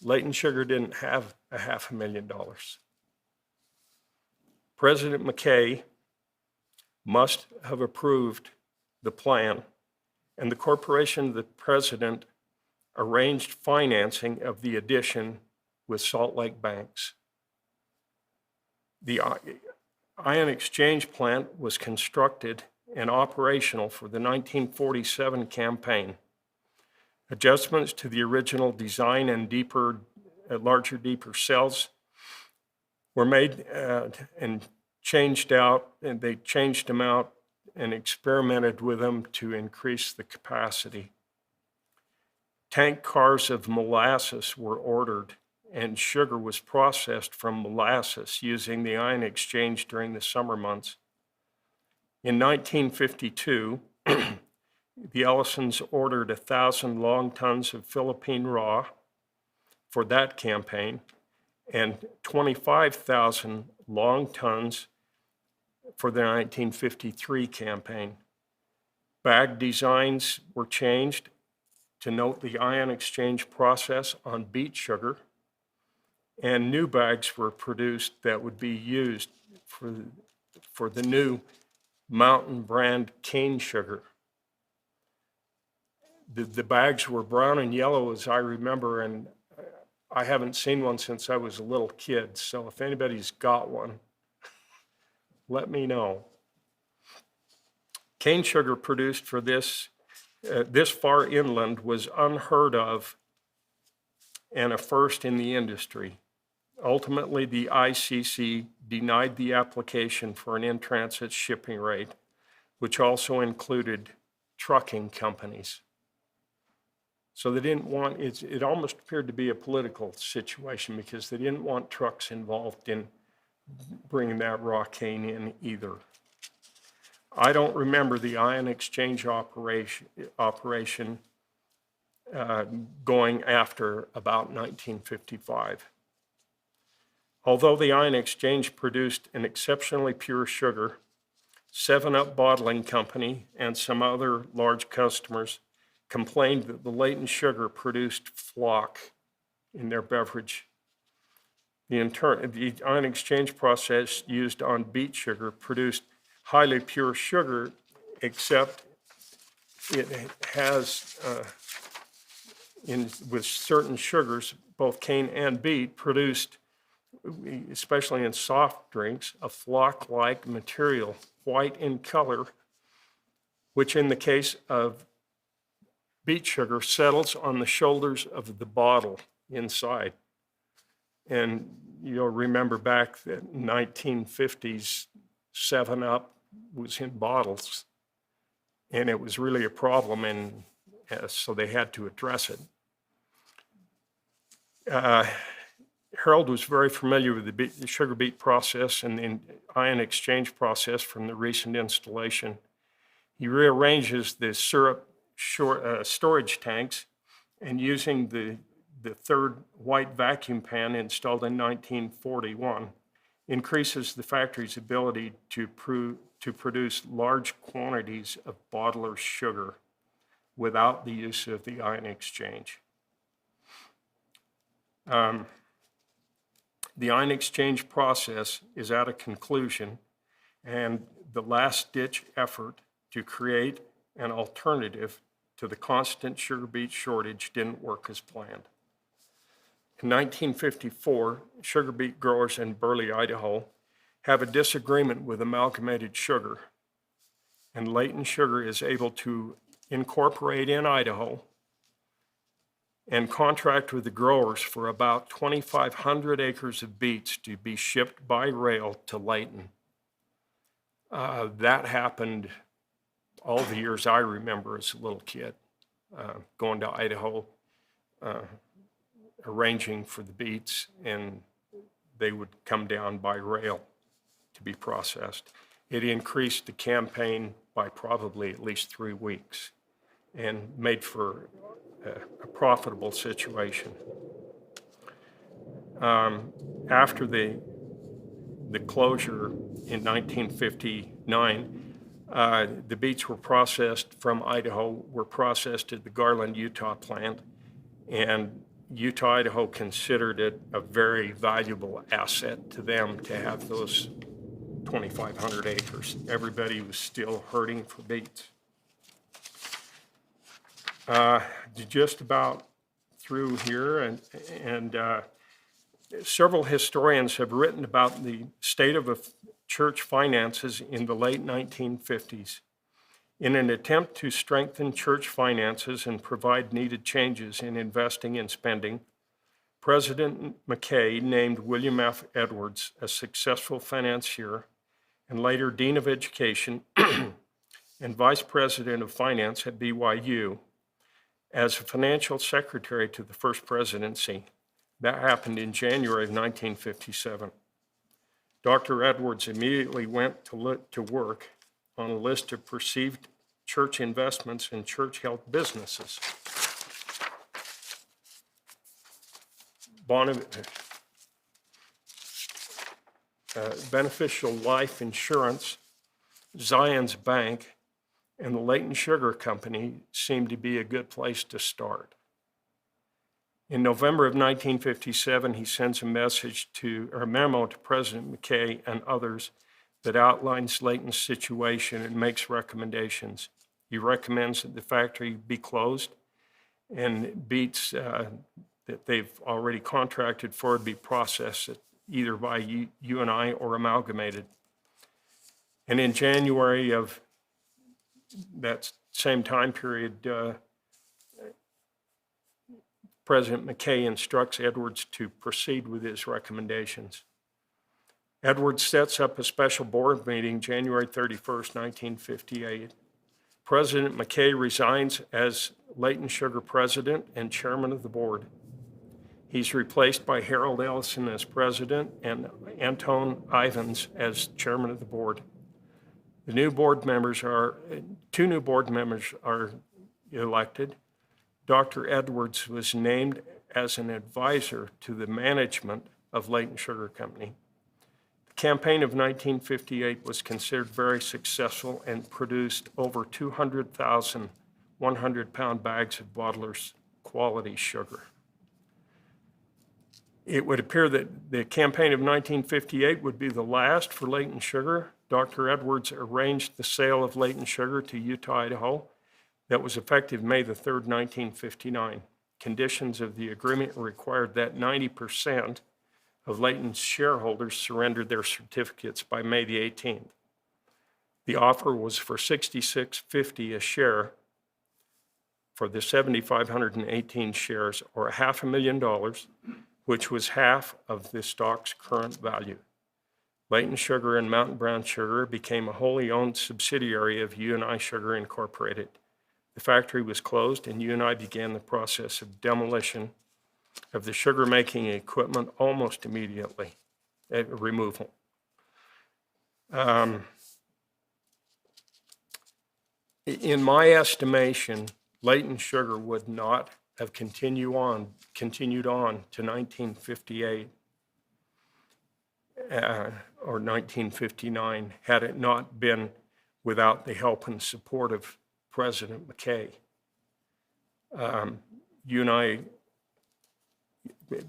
Layton Sugar didn't have $500,000. President McKay must have approved the plan, and the corporation, the president, arranged financing of the addition with Salt Lake banks. The ion exchange plant was constructed and operational for the 1947 campaign. Adjustments to the original design and larger, deeper cells were made and changed out, and they changed them out and experimented with them to increase the capacity. Tank cars of molasses were ordered, and sugar was processed from molasses using the ion exchange during the summer months. In 1952, the Ellisons ordered 1,000 long tons of Philippine raw for that campaign and 25,000 long tons for the 1953 campaign. Bag designs were changed to note the ion exchange process on beet sugar, and new bags were produced that would be used for the new Mountain brand cane sugar. The bags were brown and yellow, as I remember, and I haven't seen one since I was a little kid, so if anybody's got one, let me know. Cane sugar produced for this far inland was unheard of and a first in the industry. Ultimately, the ICC denied the application for an in-transit shipping rate, which also included trucking companies. So they didn't want, it almost appeared to be a political situation because they didn't want trucks involved in bringing that raw cane in either. I don't remember the ion exchange operation going after about 1955. Although the ion exchange produced an exceptionally pure sugar, 7-Up Bottling Company and some other large customers complained that the Layton Sugar produced flock in their beverage. The ion exchange process used on beet sugar produced highly pure sugar, except it has, with certain sugars, both cane and beet, produced, especially in soft drinks, a flock-like material, white in color, which in the case of beet sugar settles on the shoulders of the bottle inside. And you'll remember back that 1950s 7-Up was in bottles, and it was really a problem, and so they had to address it. Harold was very familiar with the sugar beet process and the ion exchange process from the recent installation. He rearranges the syrup storage tanks, and using the third white vacuum pan installed in 1941, increases the factory's ability to produce large quantities of bottler sugar without the use of the ion exchange. The ion exchange process is at a conclusion, and the last-ditch effort to create an alternative to the constant sugar beet shortage didn't work as planned. In 1954, sugar beet growers in Burley, Idaho, have a disagreement with Amalgamated Sugar, and Layton Sugar is able to incorporate in Idaho and contract with the growers for about 2,500 acres of beets to be shipped by rail to Layton. That happened all the years I remember as a little kid, going to Idaho, arranging for the beets, and they would come down by rail to be processed. It increased the campaign by probably at least 3 weeks and made for a profitable situation. After the closure in 1959, the beets were processed from Idaho, were processed at the Garland, Utah plant, and Utah, Idaho considered it a very valuable asset to them to have those 2,500 acres. Everybody was still hurting for beets. Just about through here, and several historians have written about the state of church finances in the late 1950s. In an attempt to strengthen church finances and provide needed changes in investing and spending, President McKay named William F. Edwards a successful financier and later Dean of Education and Vice President of Finance at BYU as a financial secretary to the first presidency. That happened in January of 1957. Dr. Edwards immediately went to work on a list of perceived church investments in church-held businesses. Beneficial Life Insurance, Zion's Bank, and the Layton Sugar Company seemed to be a good place to start. In November of 1957, he sends a memo to President McKay and others that outlines Layton's situation and makes recommendations. He recommends that the factory be closed and beets that they've already contracted for be processed either by UNI or amalgamated. And in January of that same time period, President McKay instructs Edwards to proceed with his recommendations. Edwards sets up a special board meeting January 31st, 1958. President McKay resigns as Layton Sugar president and chairman of the board. He's replaced by Harold Ellison as president and Antone Ivins as chairman of the board. Two new board members are elected. Dr. Edwards was named as an advisor to the management of Layton Sugar Company. The campaign of 1958 was considered very successful and produced over 200,000 100-pound bags of Bottler's quality sugar. It would appear that the campaign of 1958 would be the last for Layton Sugar. Dr. Edwards arranged the sale of Layton Sugar to Utah, Idaho. That was effective May the 3rd, 1959. Conditions of the agreement required that 90% of Layton's shareholders surrendered their certificates by May the 18th. The offer was for $66.50 a share for the 7,518 shares, or $500,000, which was half of the stock's current value. Layton Sugar and Mountain Brown Sugar became a wholly owned subsidiary of UNI Sugar Incorporated. The factory was closed and UNI began the process of demolition of the sugar-making equipment almost immediately, removal. In my estimation, Layton Sugar would not have continued on to 1958 or 1959 had it not been without the help and support of President McKay.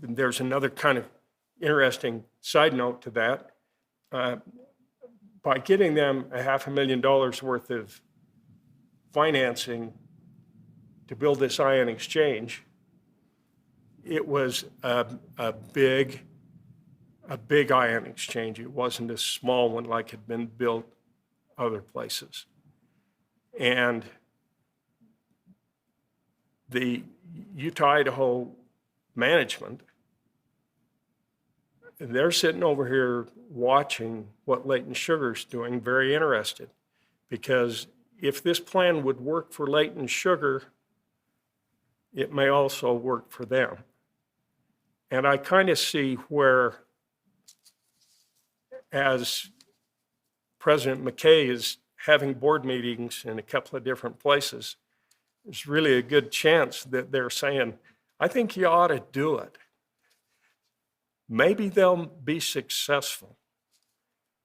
There's another kind of interesting side note to that. By getting them $500,000 worth of financing to build this ion exchange, it was a big ion exchange. It wasn't a small one like had been built other places. And the Utah, Idaho management they're sitting over here watching what Layton Sugar's doing, very interested, because if this plan would work for Layton Sugar, it may also work for them. And I kind of see where, as President McKay is having board meetings in a couple of different places, there's really a good chance that they're saying, I think you ought to do it. Maybe they'll be successful.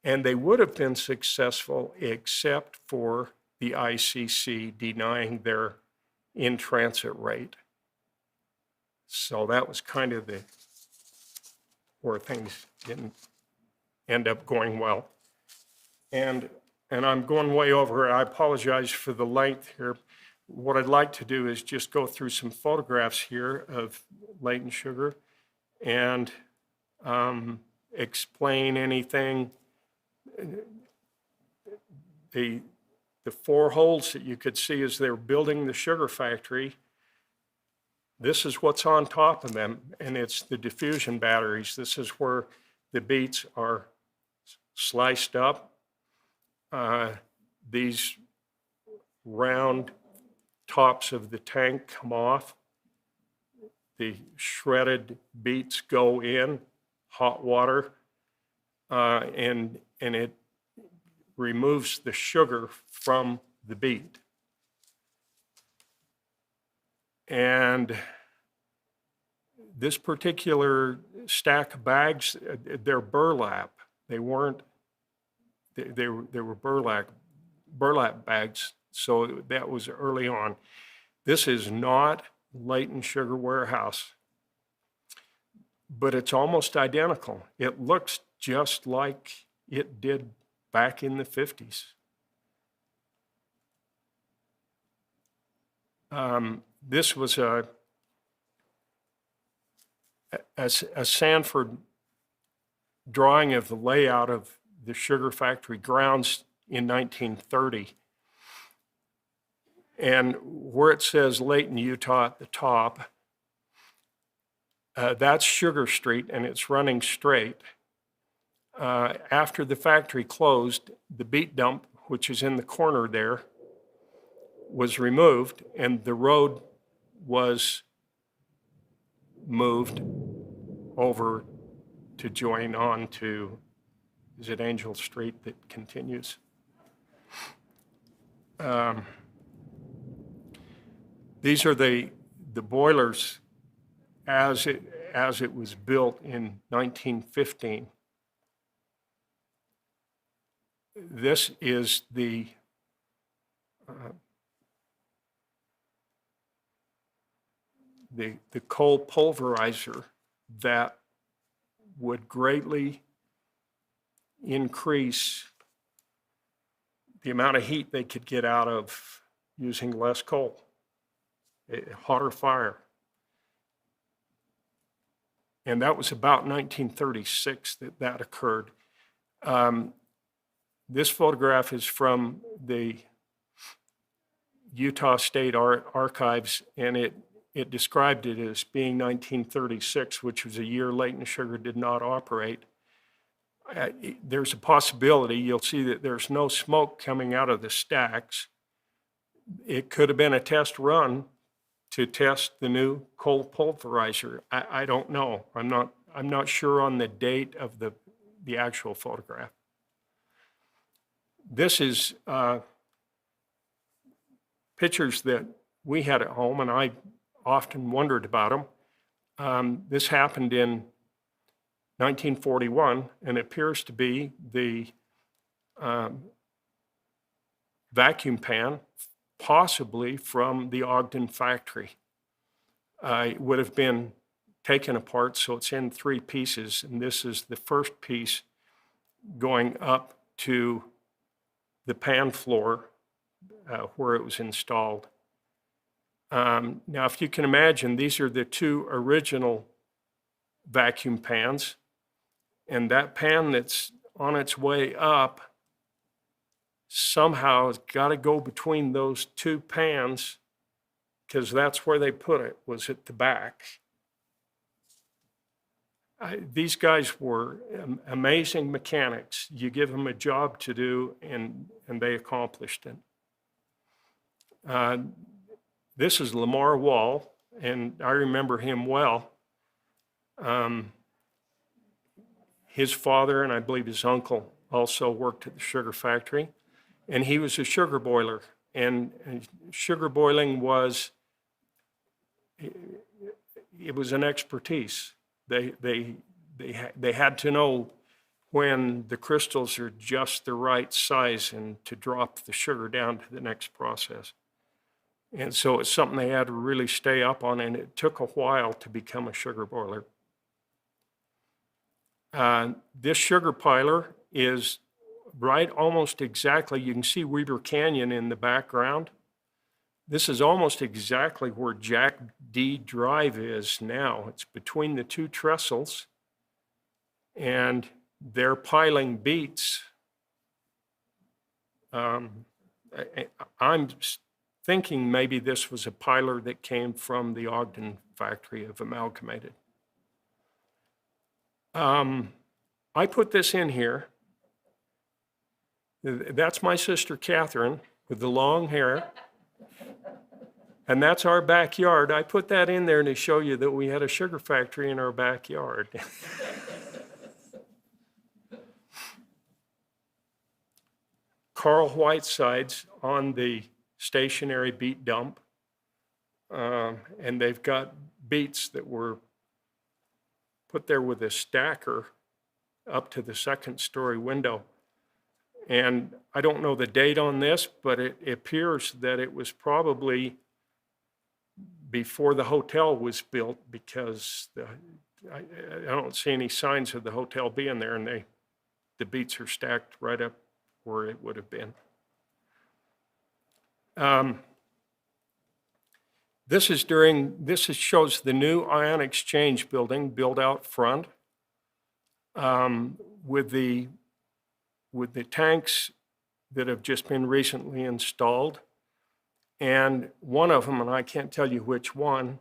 And they would have been successful except for the ICC denying their in-transit rate. So that was kind of where things didn't end up going well. And I'm going way over. I apologize for the length here. What I'd like to do is just go through some photographs here of Layton Sugar and explain anything. The four holes that you could see as they're building the sugar factory, this is what's on top of them, and it's the diffusion batteries. This is where the beets are sliced up. These round tops of the tank come off. The shredded beets go in hot water, and it removes the sugar from the beet. And this particular stack of bags, they're burlap. They weren't, they were burlap bags. So that was early on. This is not Layton Sugar Warehouse, but it's almost identical. It looks just like it did back in the 50s. This was a Sanford drawing of the layout of the sugar factory grounds in 1930. And where it says Layton, Utah at the top, that's Sugar Street, and it's running straight. After the factory closed, the beet dump, which is in the corner there, was removed, and the road was moved over to join on to, is it Angel Street that continues? These are the boilers as it was built in 1915. This is the coal pulverizer that would greatly increase the amount of heat they could get out of using less coal, a hotter fire. And that was about 1936 that occurred. This photograph is from the Utah State Archives, and it described it as being 1936, which was a year Layton Sugar did not operate. There's a possibility, you'll see that there's no smoke coming out of the stacks. It could have been a test run to test the new coal pulverizer. I don't know. I'm not sure on the date of the actual photograph. This is pictures that we had at home, and I often wondered about them. This happened in 1941, and it appears to be the vacuum pan, possibly from the Ogden factory. It would have been taken apart, so it's in three pieces, and this is the first piece going up to the pan floor where it was installed. Now, if you can imagine, these are the two original vacuum pans, and that pan that's on its way up somehow has got to go between those two pans, because that's where they put it, was at the back. These guys were amazing mechanics. You give them a job to do, and they accomplished it. This is Lamar Wall, and I remember him well. His father, and I believe his uncle, also worked at the sugar factory, and he was a sugar boiler. And sugar boiling was, it was an expertise. They had to know when the crystals are just the right size and to drop the sugar down to the next process. And so it's something they had to really stay up on, and it took a while to become a sugar boiler. This sugar piler is right almost exactly, you can see Weber Canyon in the background. This is almost exactly where Jack D. Drive is now. It's between the two trestles, and they're piling beets. I'm thinking maybe this was a piler that came from the Ogden factory of Amalgamated. I put this in here. That's my sister Catherine with the long hair. And that's our backyard. I put that in there to show you that we had a sugar factory in our backyard. Carl Whiteside's on the stationary beet dump. And they've got beets that were put there with a stacker up to the second story window. And I don't know the date on this, but it appears that it was probably before the hotel was built, because I don't see any signs of the hotel being there, and the beets are stacked right up where it would have been. This shows the new ion exchange building built out front, with the tanks that have just been recently installed. And one of them, and I can't tell you which one,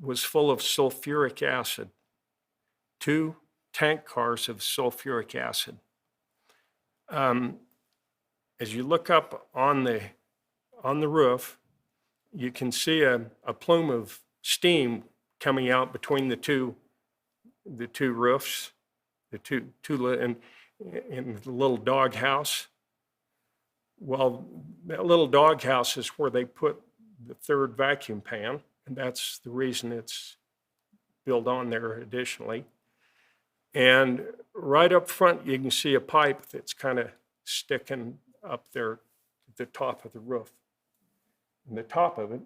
was full of sulfuric acid. 2 tank cars of sulfuric acid. As you look up on the roof, you can see a plume of steam coming out between the two roofs, in the little doghouse. Well, that little doghouse is where they put the 3rd vacuum pan, and that's the reason it's built on there additionally. And right up front, you can see a pipe that's kind of sticking up there at the top of the roof. And the top of it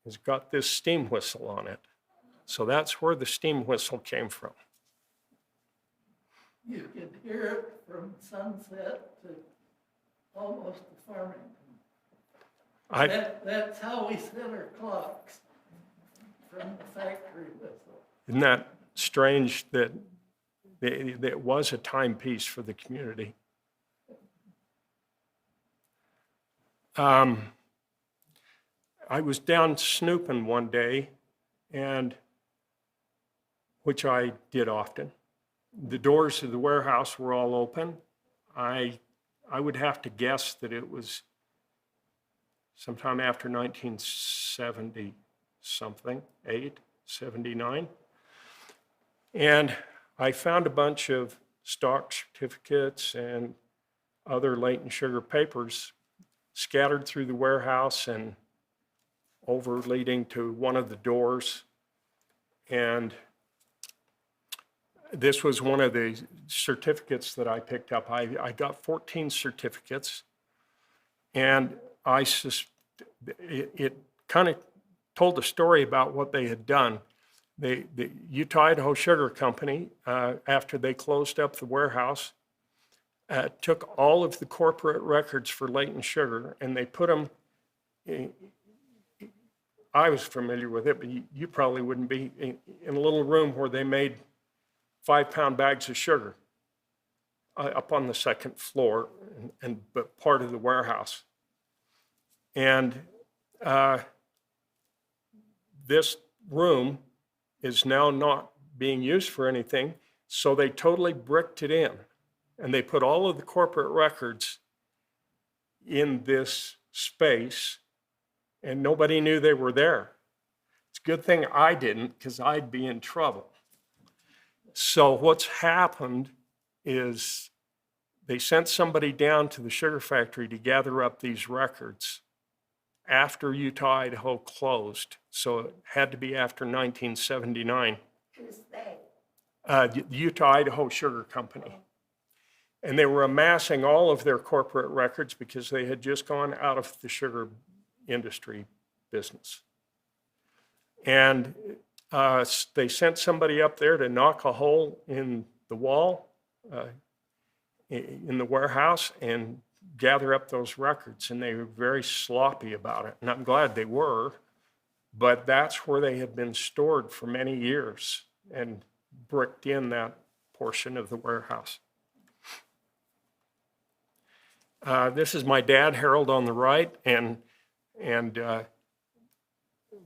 has got this steam whistle on it. So that's where the steam whistle came from. You could hear it from Sunset to almost to Farmington. That's how we set our clocks, from the factory whistle. Isn't that strange that it was a timepiece for the community? I was down snooping one day, and which I did often. The doors of the warehouse were all open. I would have to guess that it was sometime after 1970 something, 79. And I found a bunch of stock certificates and other Layton sugar papers scattered through the warehouse and over leading to one of the doors. And this was one of the certificates that I picked up. I got 14 certificates, and it kind of told a story about what they had done. The Utah Idaho Sugar Company, after they closed up the warehouse, took all of the corporate records for Layton Sugar, and they put them I was familiar with it, but you probably wouldn't be, in a little room where they made 5-pound bags of sugar up on the second floor, but part of the warehouse. And this room is now not being used for anything, so they totally bricked it in. And they put all of the corporate records in this space, and nobody knew they were there. It's a good thing I didn't, because I'd be in trouble. So what's happened is they sent somebody down to the sugar factory to gather up these records after Utah, Idaho closed. So it had to be after 1979. Who's they? The Utah, Idaho Sugar Company. And they were amassing all of their corporate records because they had just gone out of the sugar industry business. And they sent somebody up there to knock a hole in the wall in the warehouse and gather up those records. And they were very sloppy about it. And I'm glad they were, but that's where they had been stored for many years and bricked in that portion of the warehouse. This is my dad, Harold, on the right, and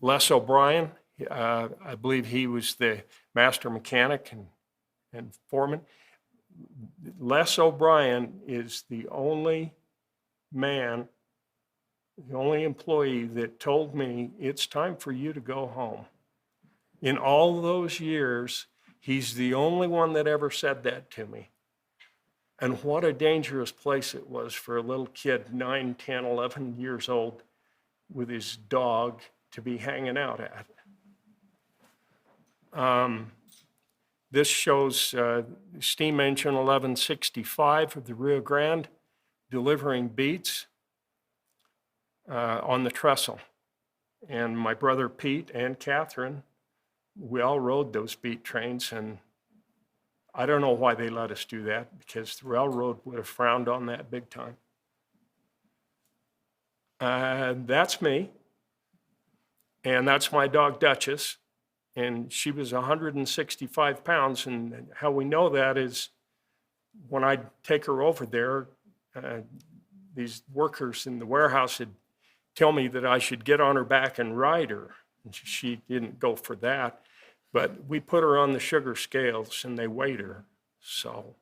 Les O'Brien. I believe he was the master mechanic and foreman. Les O'Brien is the only man, the only employee that told me, it's time for you to go home. In all those years, he's the only one that ever said that to me. And what a dangerous place it was for a little kid, 9, 10, 11 years old, with his dog to be hanging out at. This shows steam engine 1165 of the Rio Grande delivering beets on the trestle. And my brother Pete and Catherine, we all rode those beet trains, and I don't know why they let us do that, because the railroad would have frowned on that big time. That's me, and that's my dog Duchess, and she was 165 pounds, and how we know that is when I'd take her over there, these workers in the warehouse would tell me that I should get on her back and ride her, and she didn't go for that. But we put her on the sugar scales and they weighed her. So,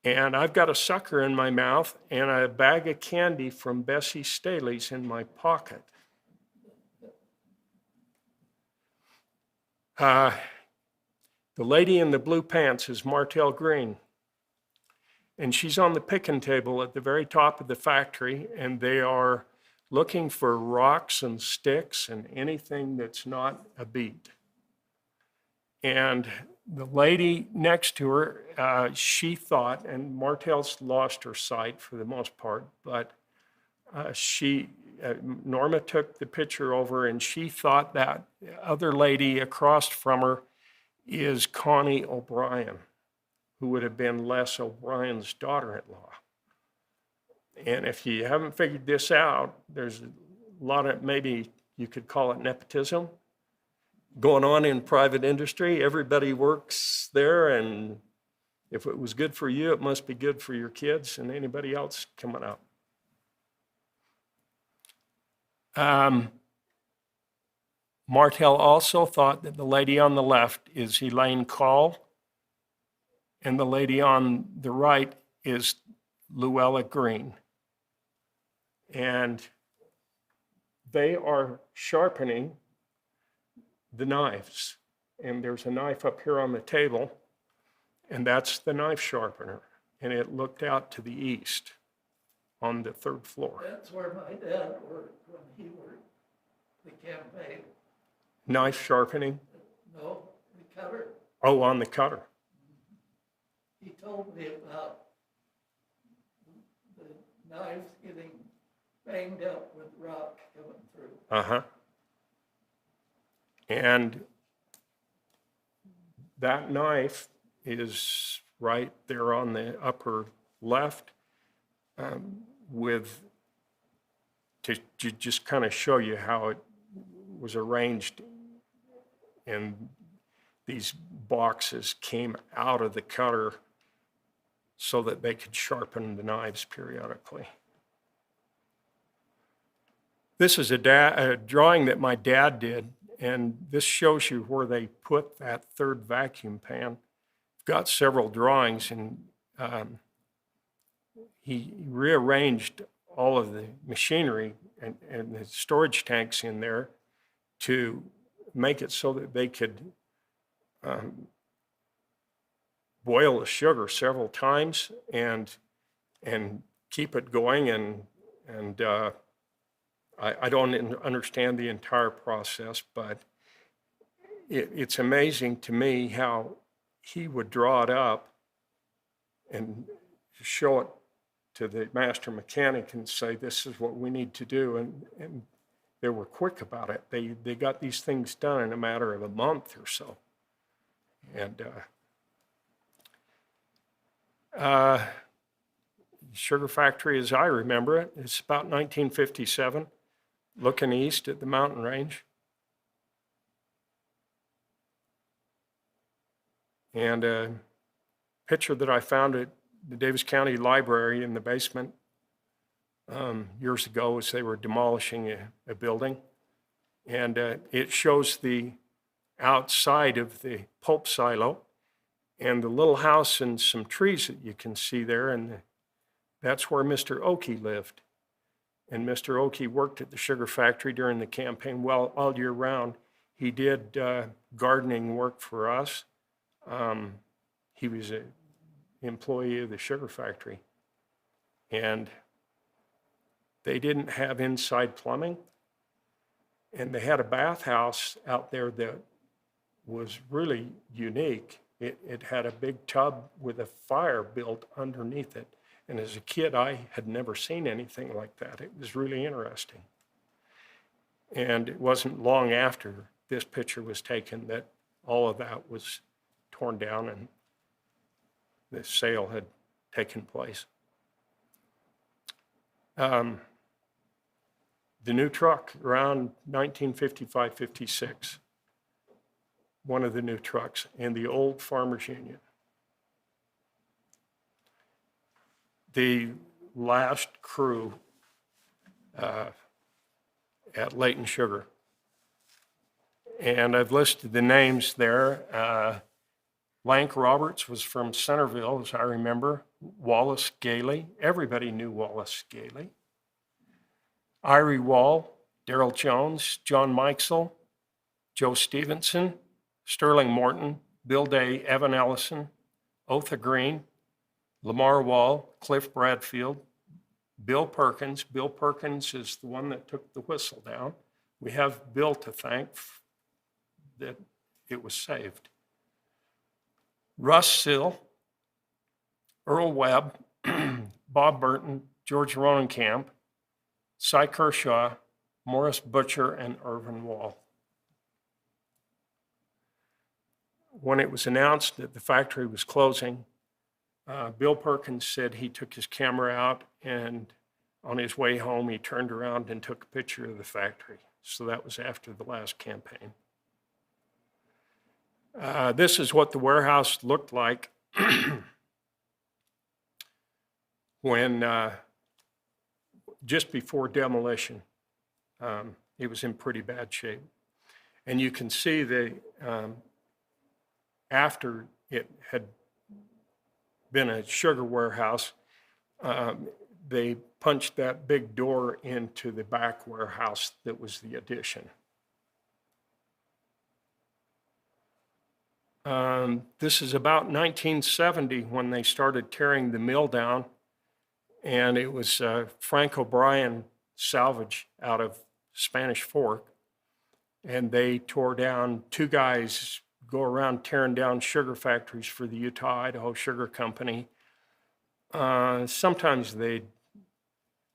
and I've got a sucker in my mouth and a bag of candy from Bessie Staley's in my pocket. The lady in the blue pants is Martell Green. And she's on the picking table at the very top of the factory, and they are looking for rocks and sticks and anything that's not a beet. And the lady next to her, she thought, and Martell's lost her sight for the most part, but Norma took the picture over, and she thought that other lady across from her is Connie O'Brien, who would have been Les O'Brien's daughter-in-law. And if you haven't figured this out, there's a lot of, maybe you could call it nepotism, going on in private industry. Everybody works there, and if it was good for you, it must be good for your kids and anybody else coming up. Martell also thought that the lady on the left is Elaine Call, and the lady on the right is Luella Green. And they are sharpening the knives. And there's a knife up here on the table, and that's the knife sharpener. And it looked out to the east on the third floor. That's where my dad worked when he worked the campaign. Knife sharpening? No, the cutter. Oh, on the cutter. He told me about the knives getting banged up with rock coming through. Uh-huh. And that knife is right there on the upper left, to just kind of show you how it was arranged, and these boxes came out of the cutter so that they could sharpen the knives periodically. This is a drawing that my dad did, And this shows you where they put that third vacuum pan. Got several drawings, and he rearranged all of the machinery and the storage tanks in there to make it so that they could boil the sugar several times and keep it going. And I don't understand the entire process, but it's amazing to me how he would draw it up and show it to the master mechanic and say, this is what we need to do. And they were quick about it. They got these things done in a matter of a month or so. And sugar factory, as I remember it, it's about 1957, looking east at the mountain range. And a picture that I found at the Davis County Library in the basement years ago as they were demolishing a building. And it shows the outside of the pulp silo and the little house and some trees that you can see there. And that's where Mr. Oakey lived. And Mr. Oakey worked at the sugar factory during the campaign. Well, all year round, he did gardening work for us. He was an employee of the sugar factory. And they didn't have inside plumbing. And they had a bathhouse out there that was really unique. It had a big tub with a fire built underneath it. And as a kid, I had never seen anything like that. It was really interesting. And it wasn't long after this picture was taken that all of that was torn down and the sale had taken place. The new truck around 1955-56, one of the new trucks, and the old Farmers Union. The last crew at Layton Sugar. And I've listed the names there. Lank Roberts was from Centerville, as I remember. Wallace Gailey, everybody knew Wallace Gailey. Irie Wall, Darrell Jones, John Mikesell, Joe Stevenson, Sterling Morton, Bill Day, Evan Ellison, Otha Green, Lamar Wall, Cliff Bradfield, Bill Perkins. Bill Perkins is the one that took the whistle down. We have Bill to thank that it was saved. Russ Sill, Earl Webb, Bob Burton, George Ronenkamp, Cy Kershaw, Morris Butcher, and Irvin Wall. When it was announced that the factory was closing, Bill Perkins said he took his camera out, and on his way home, he turned around and took a picture of the factory. So that was after the last campaign. This is what the warehouse looked like when just before demolition. It was in pretty bad shape. And you can see after it had been a sugar warehouse, they punched that big door into the back warehouse that was the addition. This is about 1970 when they started tearing the mill down, and it was Frank O'Brien salvage out of Spanish Fork, and they tore down. Two guys go around tearing down sugar factories for the Utah-Idaho Sugar Company. Sometimes they'd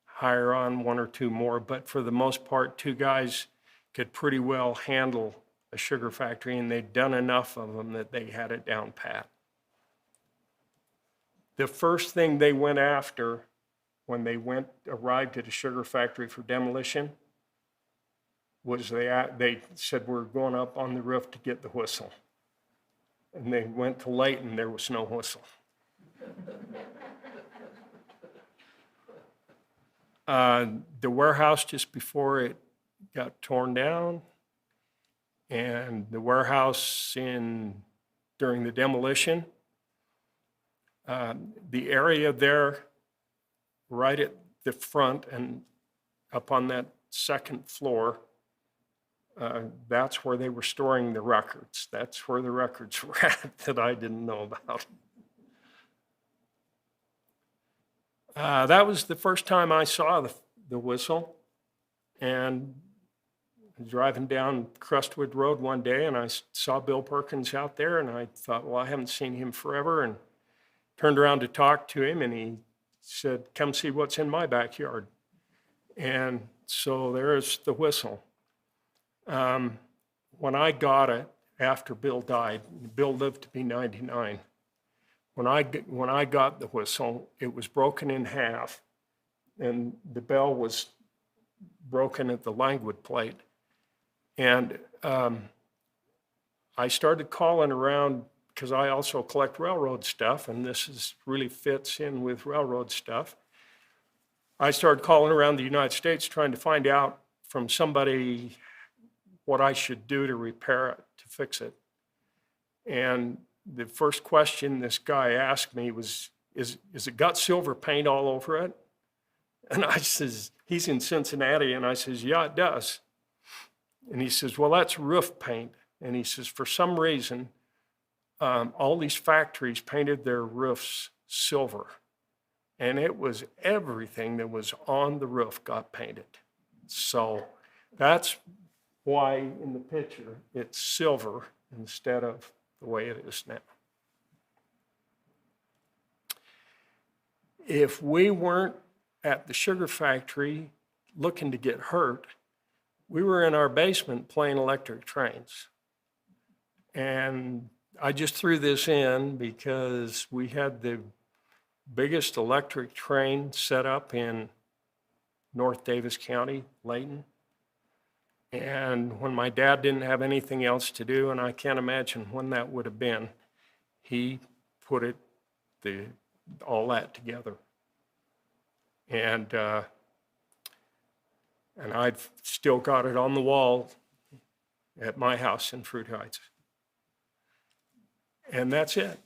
hire on one or two more, but for the most part, two guys could pretty well handle a sugar factory, and they'd done enough of them that they had it down pat. The first thing they went after when they arrived at a sugar factory for demolition was they said, we're going up on the roof to get the whistle. And they went to Layton, there was no whistle. The warehouse just before it got torn down, and the warehouse during the demolition. The area there, right at the front and up on that second floor, that's where they were storing the records. That's where the records were at that I didn't know about. That was the first time I saw the whistle. And I was driving down Crestwood Road one day, and I saw Bill Perkins out there, and I thought, well, I haven't seen him forever, and turned around to talk to him, and he said, come see what's in my backyard. And so there's the whistle. When I got it after Bill died, Bill lived to be 99. When I got the whistle, it was broken in half, and the bell was broken at the languid plate. And I started calling around, because I also collect railroad stuff, and this really fits in with railroad stuff. I started calling around the United States trying to find out from somebody what I should do to repair it, to fix it. And the first question this guy asked me was, is it got silver paint all over it? And I says, he's in Cincinnati, and I says, yeah, it does. And he says, well, that's roof paint. And he says, for some reason, all these factories painted their roofs silver. And it was everything that was on the roof got painted. So that's why in the picture it's silver instead of the way it is now. If we weren't at the sugar factory looking to get hurt, we were in our basement playing electric trains. And I just threw this in because we had the biggest electric train set up in North Davis County, Layton. And when my dad didn't have anything else to do, and I can't imagine when that would have been, he put all that together. And I've still got it on the wall at my house in Fruit Heights. And that's it.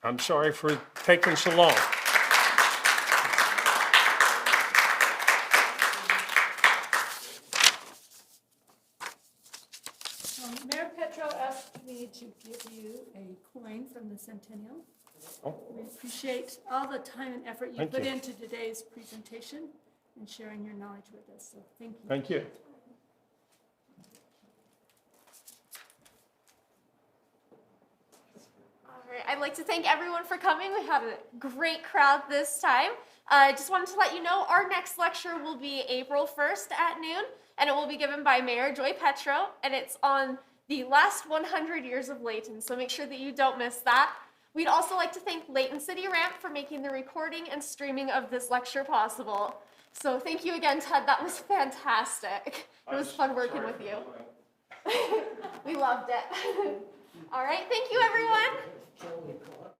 I'm sorry for taking so long. Mayor Petro asked me to give you a coin from the Centennial. Oh. We appreciate all the time and effort you Thank put you. into today's presentation and sharing your knowledge with us, so thank you. Thank you. All right, I'd like to thank everyone for coming. We had a great crowd this time. I just wanted to let you know our next lecture will be April 1st at noon, and it will be given by Mayor Joy Petro, and it's on the last 100 years of Layton, so make sure that you don't miss that. We'd also like to thank Layton City Ramp for making the recording and streaming of this lecture possible. So thank you again, Ted. That was fantastic. It was fun working with you. We loved it. All right, thank you, everyone.